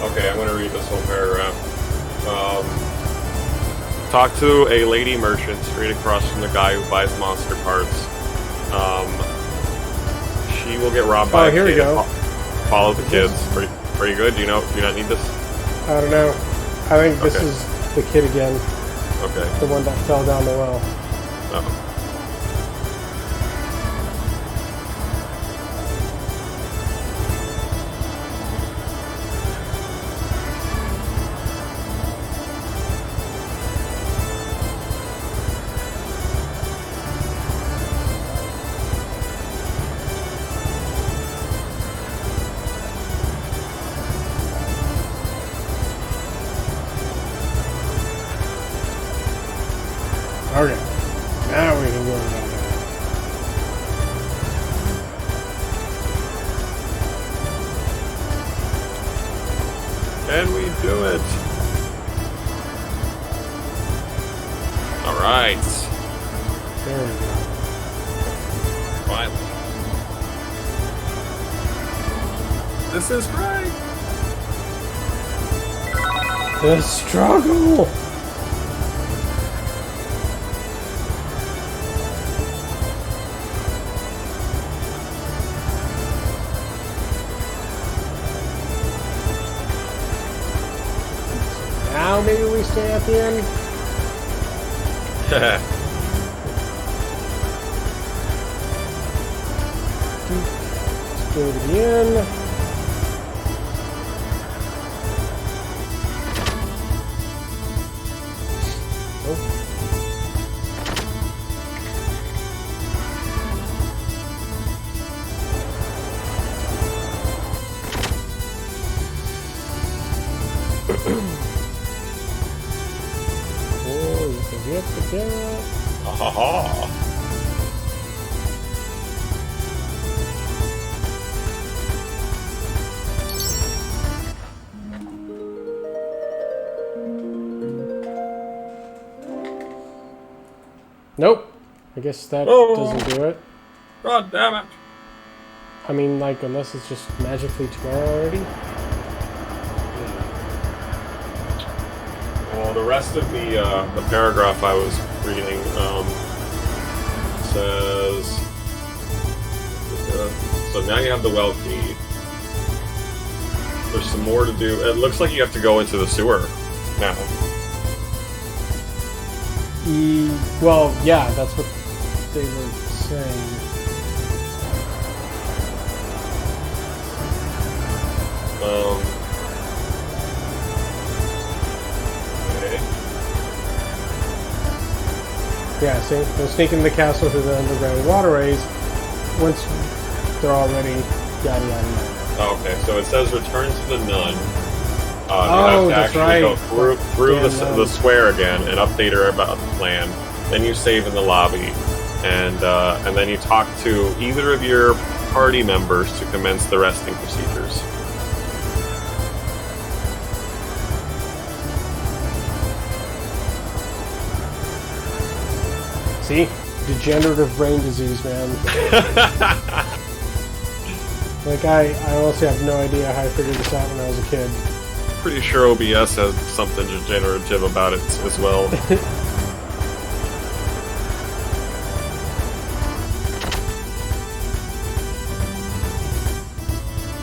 Okay, I'm going to read this whole paragraph. Talk to a lady merchant straight across from the guy who buys monster parts. She will get robbed by a here kid. we go. Follow the kids. Are you good? Do you not need this? I don't know. I think this is the kid again. Okay. The one that fell down the well. Oh. Okay. Now we can go down there. Can we do it? Alright. There we go. Finally. This is great! The struggle! Now maybe we stay at the end? Let's go to the end. Oh, you can get the carrot. Aha! Nope. I guess that doesn't do it. God damn it! I mean, like, unless it's just magically tomorrow already. Well, the rest of the paragraph I was reading says, so now you have the well key. There's some more to do. It looks like you have to go into the sewer now. Well, yeah, that's what they were saying. Okay. Yeah, see? They're sneaking the castle through the underground waterways once they're already yada yada yada. Oh, okay, so it says return to the nun. You Oh, have to that's actually go right. through Damn, the square again and update her about the plan. Then you save in the lobby, and then you talk to either of your party members to commence the resting procedures. See? Degenerative brain disease, man. Like, I honestly have no idea how I figured this out when I was a kid. Pretty sure OBS has something degenerative about it as well.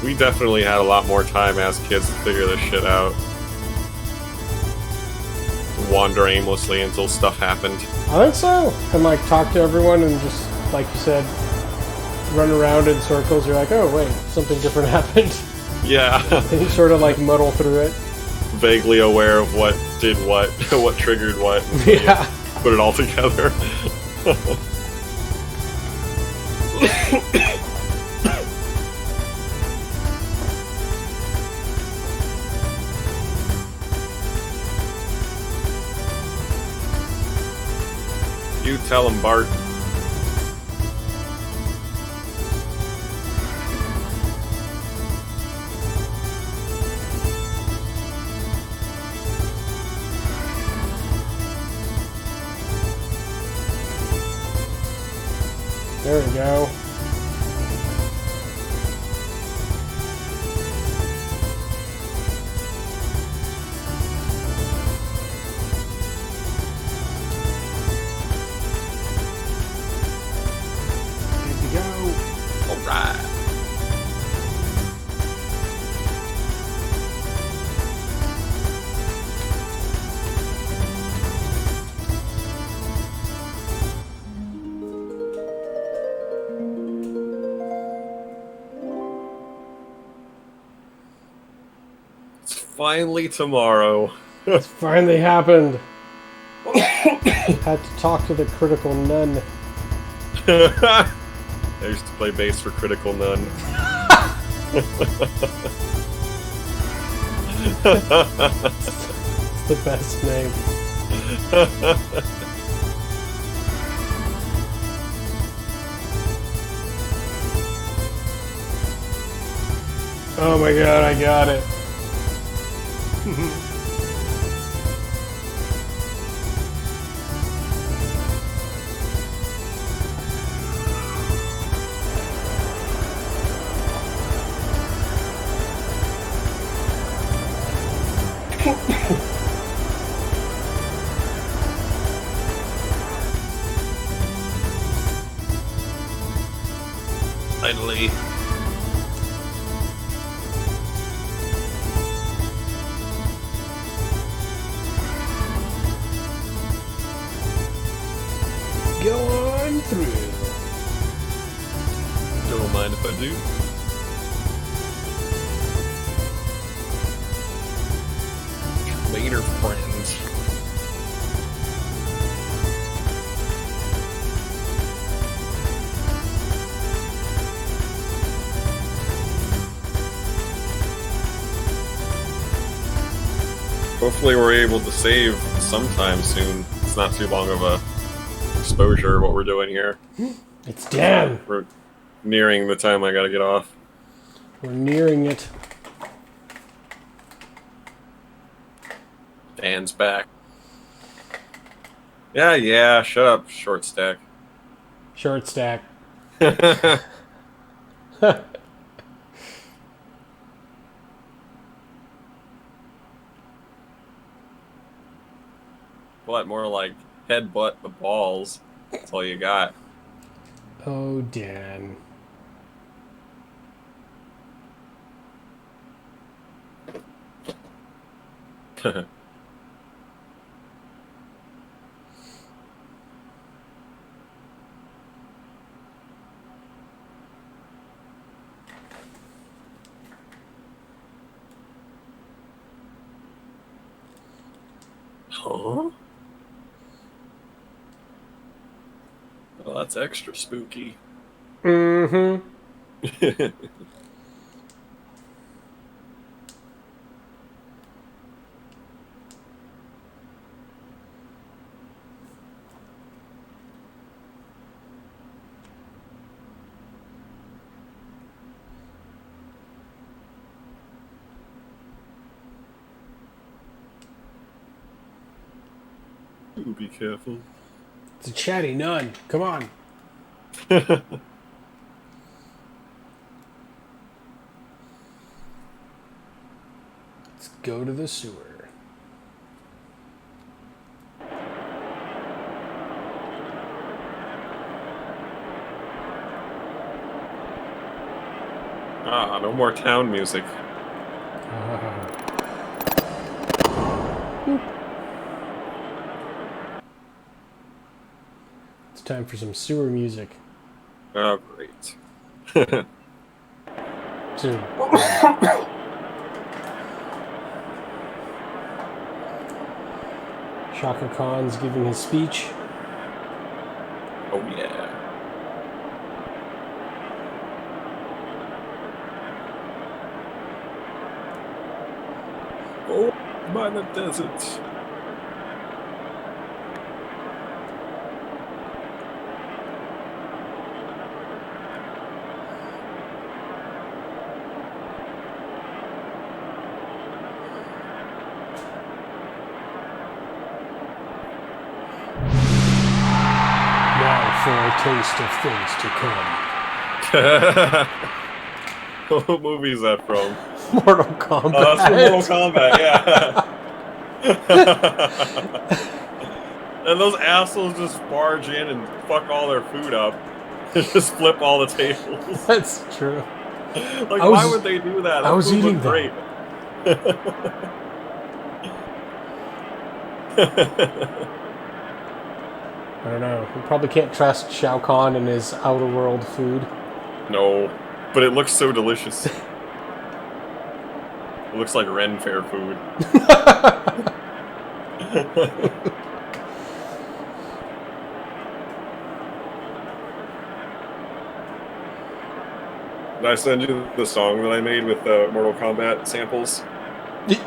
We definitely had a lot more time as kids to figure this shit out. Wander aimlessly until stuff happened. I think so. And, like, talk to everyone and just, like you said, run around in circles. You're like, oh, wait, something different happened. Yeah. And you sort of, like, muddle through it. Vaguely aware of what did what, what triggered what. Yeah. Put it all together. You tell him, Bart. go. Finally tomorrow. It's finally happened. Had to talk to the Critical Nun. I used to play bass for Critical Nun. It's the best name. Oh my god, I got it. Finally. Go on through. Don't mind if I do. Later, friends. Hopefully we're able to save sometime soon. It's not too long of a exposure what we're doing here. It's Dan. We're nearing the time I gotta get off. We're nearing it. Dan's back. Yeah, shut up, short stack. Short stack. What, more like headbutt the balls. That's all you got. Oh, Dan. Huh? Well, that's extra spooky. Mm-hmm. Ooh, be careful. It's a chatty nun. Come on. Let's go to the sewer. No more town music. It's time for some sewer music. Oh, great. Soon. Shaka Khan's giving his speech. Oh, yeah. Oh, by the desert. Now for taste of things to come. What movie is that from? Mortal Kombat. Oh, that's from Mortal Kombat, yeah. And those assholes just barge in and fuck all their food up. And just flip all the tables. That's true. Like, why would they do that? I was eating great. I don't know. We probably can't trust Shao Kahn and his outer world food. No, but it looks so delicious. It looks like Ren Fair food. Did I send you the song that I made with Mortal Kombat samples?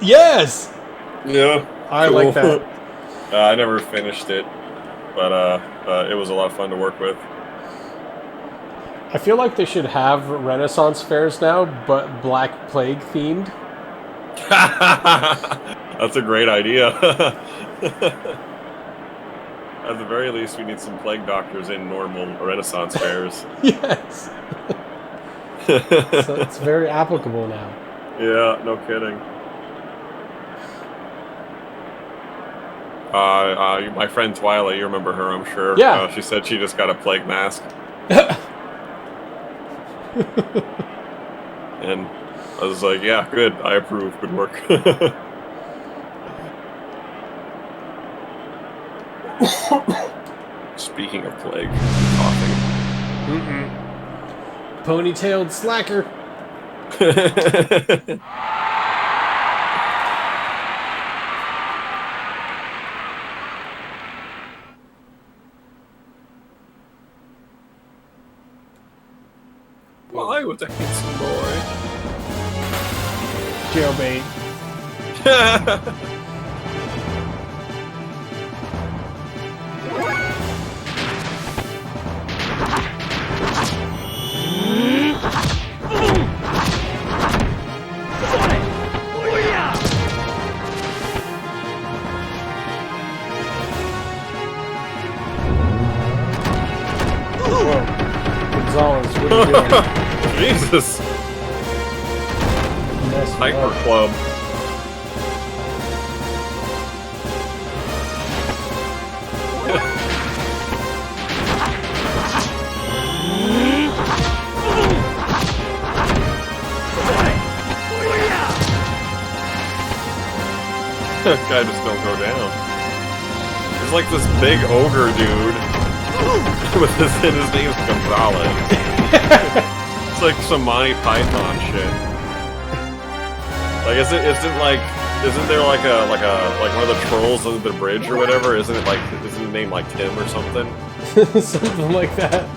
Yes! Yeah. I like that. I never finished it, but it was a lot of fun to work with. I feel like they should have Renaissance fairs now, but Black Plague themed. That's a great idea. At the very least, we need some plague doctors in normal Renaissance fairs. Yes. So it's very applicable now. Yeah, no kidding. My friend Twyla, you remember her, I'm sure. Yeah. She said she just got a plague mask. And I was like, yeah, good. I approve. Good work. Speaking of plague, coughing. Ponytailed slacker. Why was a handsome boy? Jailbait. Gonzalez, what are you doing? Jesus. Hyper Club. That guy just don't go down. He's like this big ogre dude. With his name's Gonzalez. It's like some Monty Python shit. Like, isn't there like one of the trolls under the bridge or whatever? Isn't the name like Tim or something? Something like that.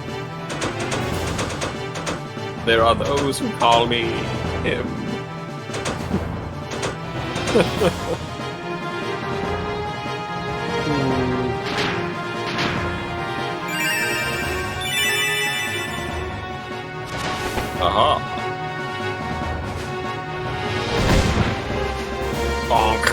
There are those who call me him. Aha. Bonk.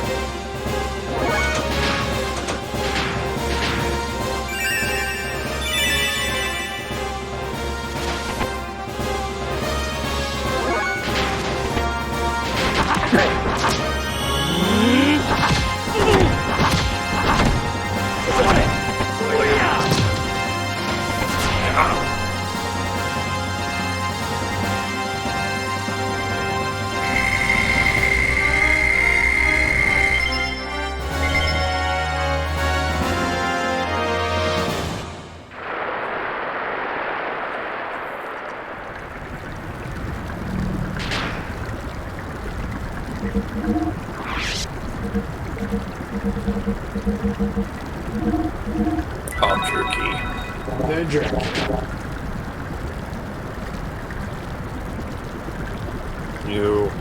Hot jerky. The jerky. You.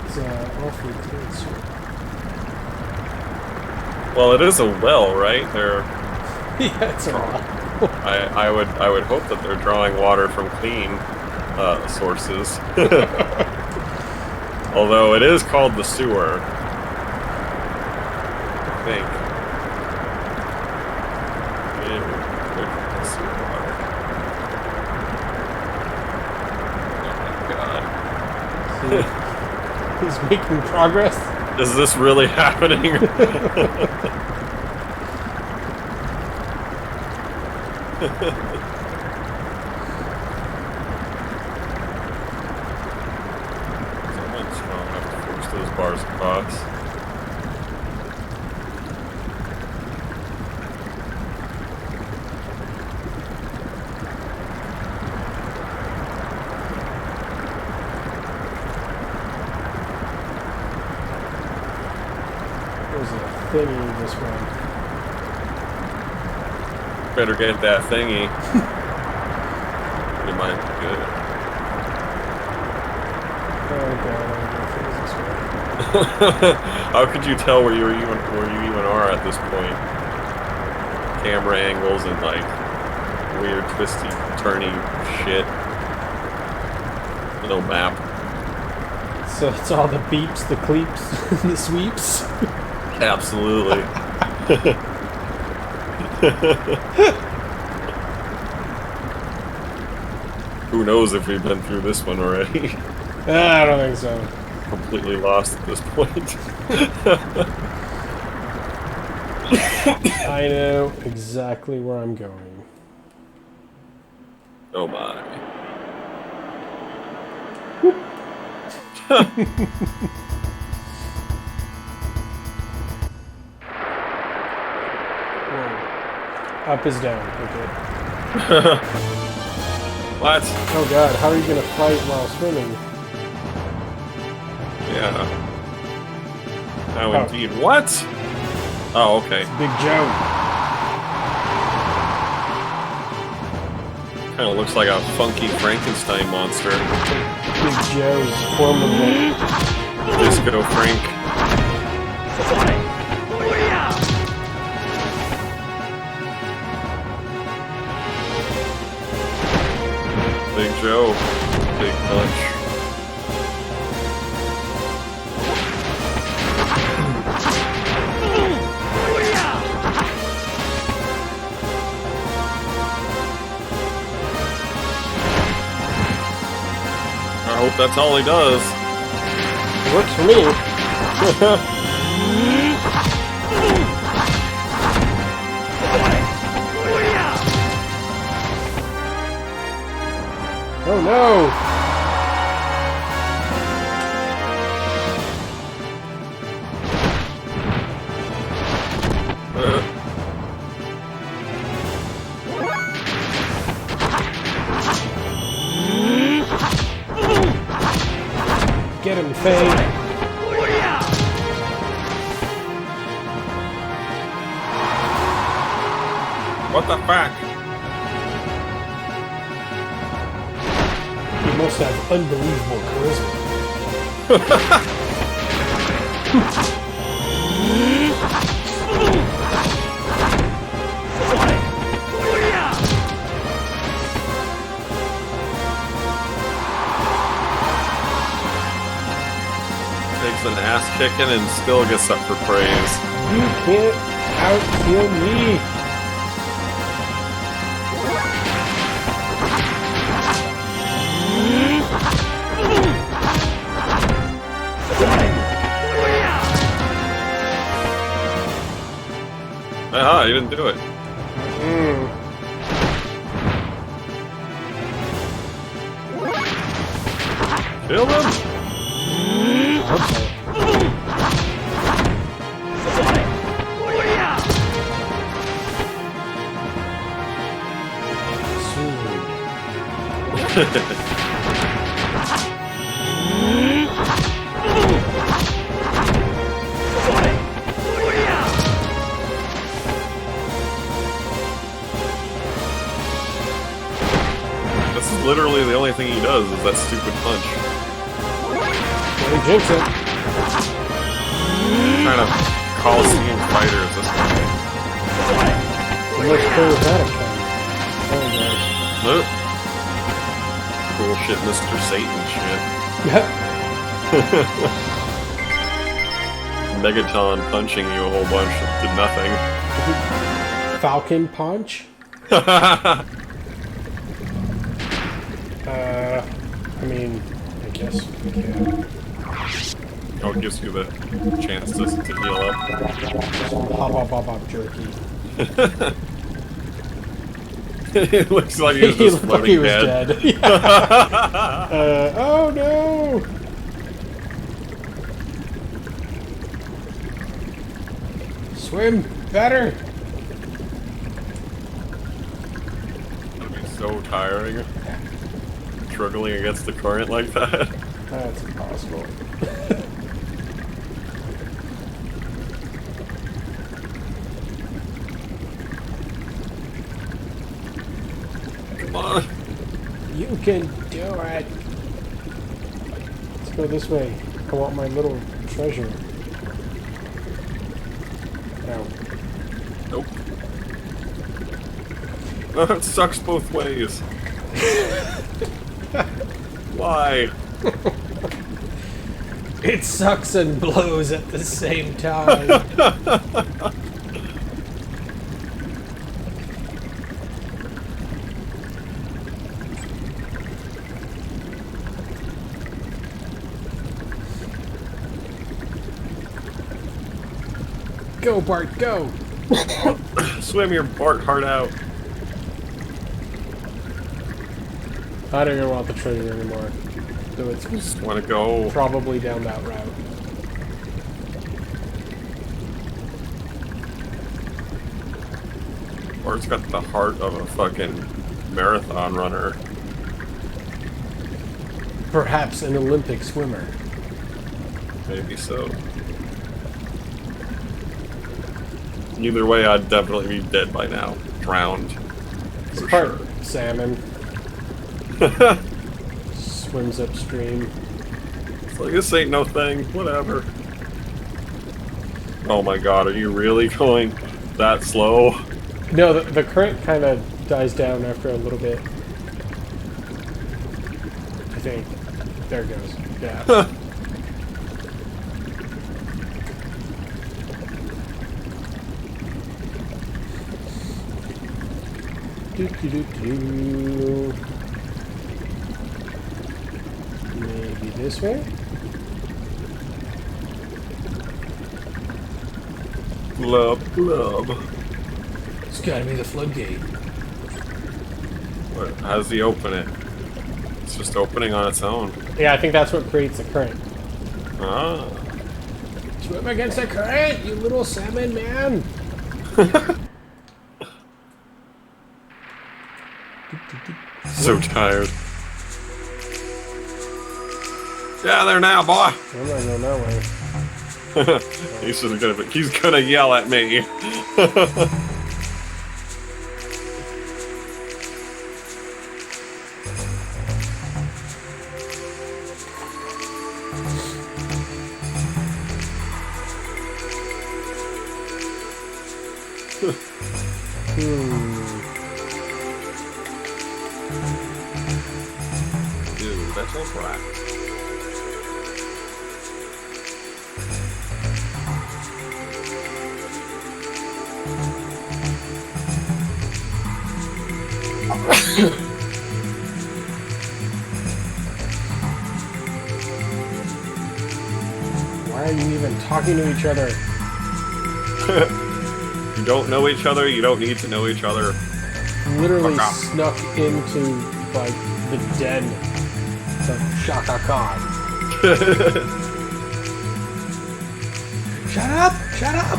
It's awfully close. Well, it is a well, right? They're. Yeah, it's a lot. I would hope that they're drawing water from clean sources. Although it is called the sewer. I think. Yeah. He's making progress. Is this really happening? Someone's strong enough to force those bars across. There's a thingy this way. Better get that thingy. You might be good. Oh god, I don't know if it is this way. How could you tell where you even are at this point? Camera angles and like weird twisty turny shit. No map. So it's all the beeps, the cleeps, the sweeps. Absolutely. Who knows if we've been through this one already? I don't think so. Completely lost at this point. I know exactly where I'm going. Oh my. Whoa. Up is down. Okay. What? Oh god, how are you gonna fight while swimming? Yeah. Oh, indeed. What? Oh, okay. Big Joe. Kind of looks like a funky Frankenstein monster. Big Joe's formidable. Disco Frank. Big Joe. Big punch. I hope that's all he does. Works for me. Oh no! Get him, Faye. What the fuck? You must have unbelievable charisma. Takes an ass kicking and still gets up for praise. You can't out-kill me. Aha, you didn't do it. Kill him! I hope so. This is literally the only thing he does is that stupid punch. Don't jinx it. What kind of Coliseum fighter is this guy? Let's play with that account. Oh Look. Bullshit Mr. Satan shit. no. Megaton punching you a whole bunch did nothing. Falcon punch? I mean, I Yes, we can. Oh, it gives you the chance to heal up. Hop jerky. It looks like he was He just looked like floating he was dead. dead. Oh no! Swim better. That'd be so tiring. Struggling against the current like that. That's impossible. Come on. You can do it. Let's go this way. I want my little treasure. No. Nope. Oh, it sucks both ways. Why? It sucks and blows at the same time. Go, Bart, go! Swim your Bart heart out. I don't even want the treasure anymore. So it's Just want to go. probably down that route. Bart's got the heart of a fucking marathon runner. Perhaps an Olympic swimmer. Maybe so. Either way, I'd definitely be dead by now. Drowned. It's For part sure. salmon. Swims upstream. It's like, this ain't no thing. Whatever. Oh my god, are you really going that slow? No, the current kind of dies down after a little bit. I think. There it goes. Yeah. Do. Maybe this way? Blub, blub. It's gotta be the floodgate. What, how does he open it? It's just opening on its own. Yeah, I think that's what creates the current. Ah. Swim against the current, you little salmon man! So tired. Yeah, there now, boy. I'm not going that way. He's gonna yell at me. Dude, that's all right. Why are you even talking to each other? You don't know each other, you don't need to know each other. Literally Fuck off. snuck into, like, the den of Shaka Khan. Shut up! Shut up!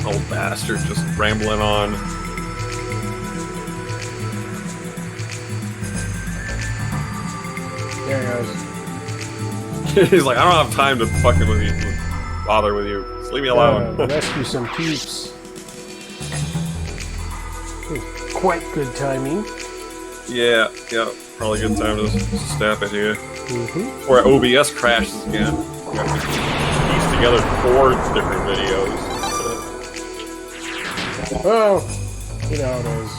Old bastard just rambling on. There he goes. He's like, I don't have time to fucking with you, bother with you. Just leave me alone. Rescue some peeps. Quite good timing. Yeah, probably a good time to snap at you. Mm-hmm. Or OBS crashes again. We have to piece together 4 different videos. Well, you know how it is.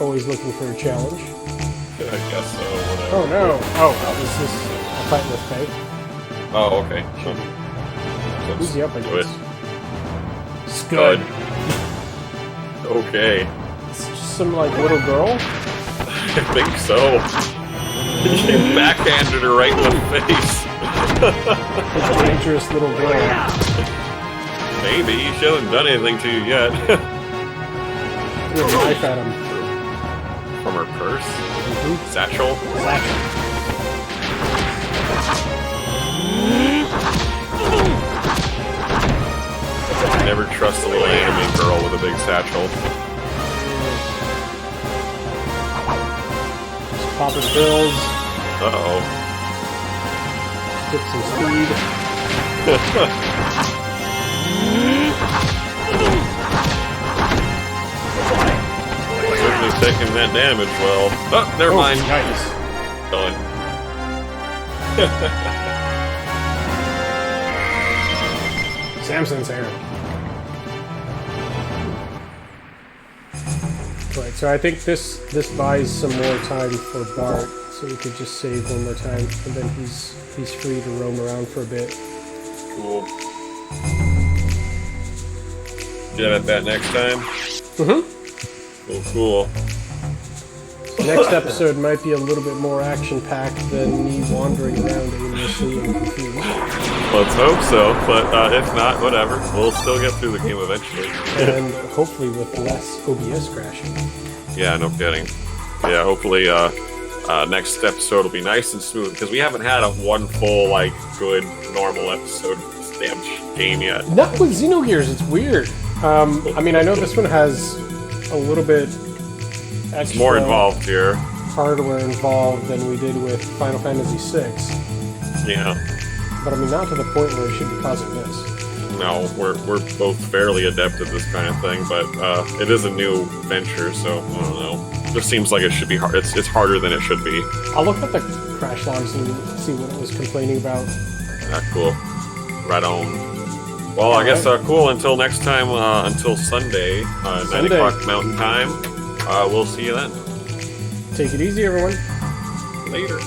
Always looking for a challenge. I guess so, whatever. Oh no! Oh, is this a fight with fate? Oh, okay. Who's he up Do it. against? Scud. Okay. It's just some, like, little girl? I think so. You backhanded her right in the face. It's a dangerous little girl. Maybe. She hasn't done anything to you yet. Threw a knife at him. From her purse? Satchel? Satchel. Never trust a little anime girl with a big satchel. Just popping pills. Uh-oh. Took some speed. Certainly taking that damage well. Oh, never mind. Nice. Done. Samson's hair. Right, so I think this buys some more time for Bart, so we could just save one more time, and then he's free to roam around for a bit. Cool. Get at that next time? Mm-hmm. Cool. The next episode might be a little bit more action-packed than me wandering around aimlessly and confused. Let's hope so, but if not, whatever. We'll still get through the game eventually. And hopefully with less OBS crashing. Yeah, no kidding. Yeah, hopefully next episode will be nice and smooth, because we haven't had one full, like, good, normal episode of this damn game yet. Not with Xenogears, it's weird. I mean, I know this one has a little bit extra... It's more involved here. ...hardware involved than we did with Final Fantasy VI. Yeah. But I mean, not to the point where it should be causing this. No, we're both fairly adept at this kind of thing, but it is a new venture, so I don't know. It just seems like it should be hard. It's harder than it should be. I'll look at the crash logs and see what it was complaining about. Ah, cool. Right on. Well, I guess cool. Until next time, until Sunday, 9 o'clock Mountain Time. We'll see you then. Take it easy, everyone. Later.